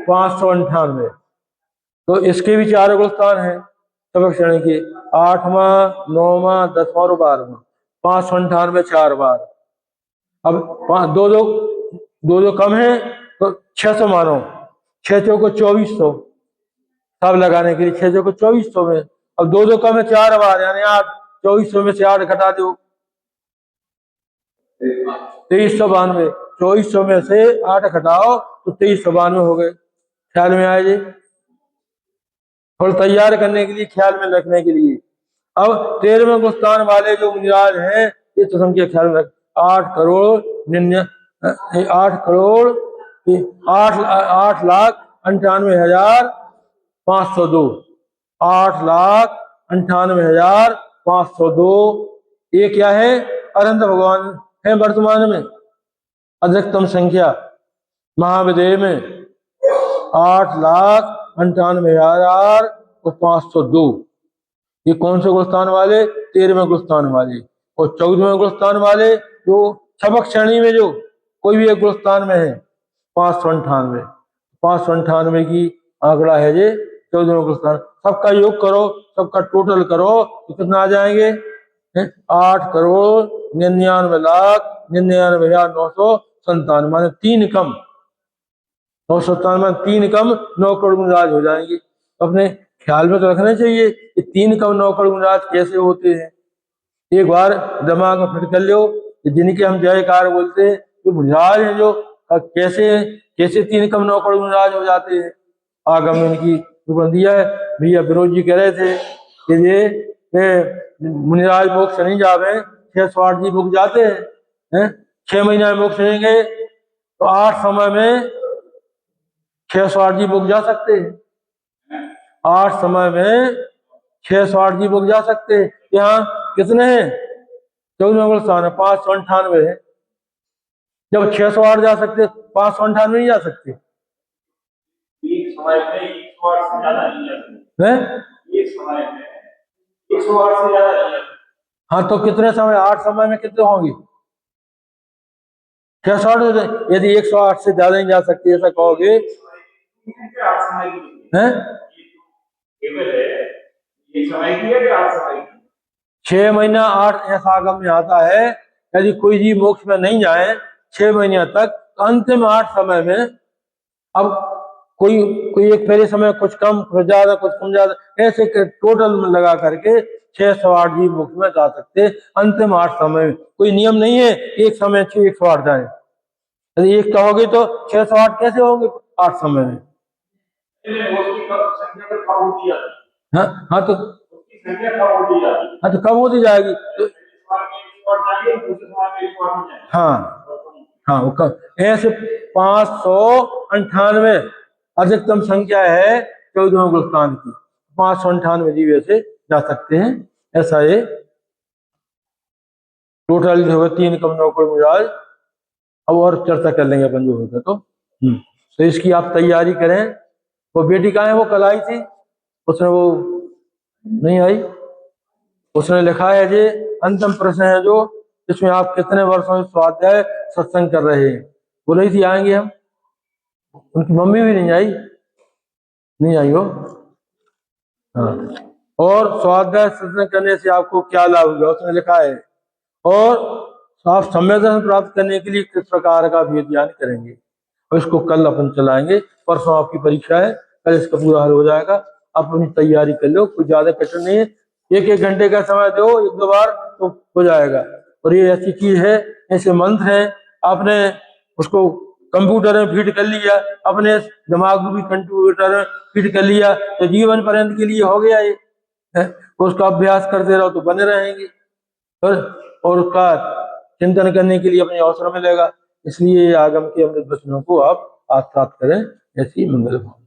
598। तो इसके भी 4 गुणस्थान हैं सबक श्रेणी के, 8वां 9वां 10वां और 12वां। 598 4 बार। अब दो दो दो दो कम है तो 600 मानो, 6 चौको 2400 सब लगाने के लिए, 6 चौको 2400 में। अब दो दो कम है 4 बार, यानी 8, 2400 में से 8 घटा दो 2392। 2400 में से 8 घटाओ तो 2392 हो गए। ख्याल में आए जी? और तैयार करने के लिए, ख्याल में रखने के लिए। अब 13वें गुणस्थान वाले जो मुनिराज हैं ये तो संख्या ख्याल में रख, 8 करोड़ 8,98,502। 8,98,502 ये क्या है? अनंत भगवान है वर्तमान में अधिकतम संख्या महाविदेय में 8,98,502। ये कौन से गुणस्थान वाले? 13वें गुणस्थान वाले। और 14वें गुणस्थान वाले जो सबक श्रेणी में जो कोई भी एक गुणस्थान में है 598। 598 की आंकड़ा है ये 14वें गुणस्थान। सबका योग करो, सबका टोटल करो तो कितना आ जाएंगे? 8,99,99,997, माने 3 कम 997, 3 कम 9 करोड़ गुणराज हो जाएंगे। अपने ख्याल में तो रखना चाहिए कि 3 कम 9 करोड़ गुणराज कैसे होते हैं। एक बार दिमाग में फिट कर लो, जिनके हम जयकार बोलते हैं जो गुणराज हैं, जो कैसे कैसे 3 कम 9 करोड़ गुणराज हो जाते हैं। आगम इनकी दिया है। भैया विरोध जी कह रहे थे कि ये मुनिराज मोक्ष नहीं जावे, 608 जी मुख जाते हैं, 6 महीना में मोक्ष नहीं गए तो 8 समय में 608 जी मुख जा सकते हैं। 8 समय में 608 जी मुख जा सकते हैं। यहाँ कितने हैं? 14वें स्थान है, 598 है। जब 608 जा सकते 598 नहीं जा सकते। एक समय में 108 से ज्यादा नहीं जाते हैं? एक समय में 108 से ज्यादा नहीं जाते। हाँ तो कितने समय? 8 समय में कितने होंगे? 608। यदि 108 से ज्यादा नहीं जा सकते ऐसा कहोगे हैं? 6 महीना 8 ऐसा आगम में आता है। यदि कोई जीव मोक्ष में नहीं जाए 6 महीने तक तो अंतिम 8 समय में, अब कोई कोई एक पहले समय कुछ कम कुछ ज्यादा कुछ कम ज्यादा ऐसे टोटल में लगा करके 608 जीव मोक्ष में जा सकते अंतिम 8 समय में। कोई नियम नहीं है एक समय 108 जाए। यदि एक कहोगे तो 608 कैसे होंगे 8 समय में? हाँ हाँ तो कब होती जाएगी तो, हाँ हाँ वो ऐसे 598 अधिकतम संख्या है 14वें गुणस्थान की। 598 जीव ऐसे जा सकते हैं। ऐसा ये टोटल जो है 3 कम 9 करोड़ मुराद। अब और चर्चा कर लेंगे अपन जो होगा तो इसकी आप तैयारी करें। वो बेटी कहाँ है? वो कल आई थी, उसने वो नहीं आई। उसने लिखा है जी अंतिम प्रश्न है जो इसमें आप कितने वर्षों से स्वाध्याय सत्संग कर रहे हैं। बोल रही थी आएंगे हम, उनकी मम्मी भी नहीं आई हो। हाँ, और स्वाध्याय सत्संग करने से आपको क्या लाभ होगा उसने लिखा है, और आप संवेदन प्राप्त करने के लिए किस प्रकार का भी ध्यान करेंगे। और इसको कल अपन चलाएंगे। परसों आपकी परीक्षा है, कल इसका पूरा हल हो जाएगा। आप अपनी तैयारी कर लो, कुछ ज्यादा कठिन नहीं है। 1-1 घंटे का समय दो 1-2 बार तो हो जाएगा। और ये ऐसी चीज है, ऐसे मंत्र है, आपने उसको कंप्यूटर में फीड कर लिया, अपने दिमाग में भी कंप्यूटर में फीड कर लिया तो जीवन पर्यंत के लिए हो गया ये है। उसका अभ्यास करते रहो तो बने रहेंगे और उसका चिंतन करने के लिए अपने अवसर मिलेगा। इसलिए ये आगम के अमृत वचनों को आप आत्मसात करें, ऐसी मंगल भावना।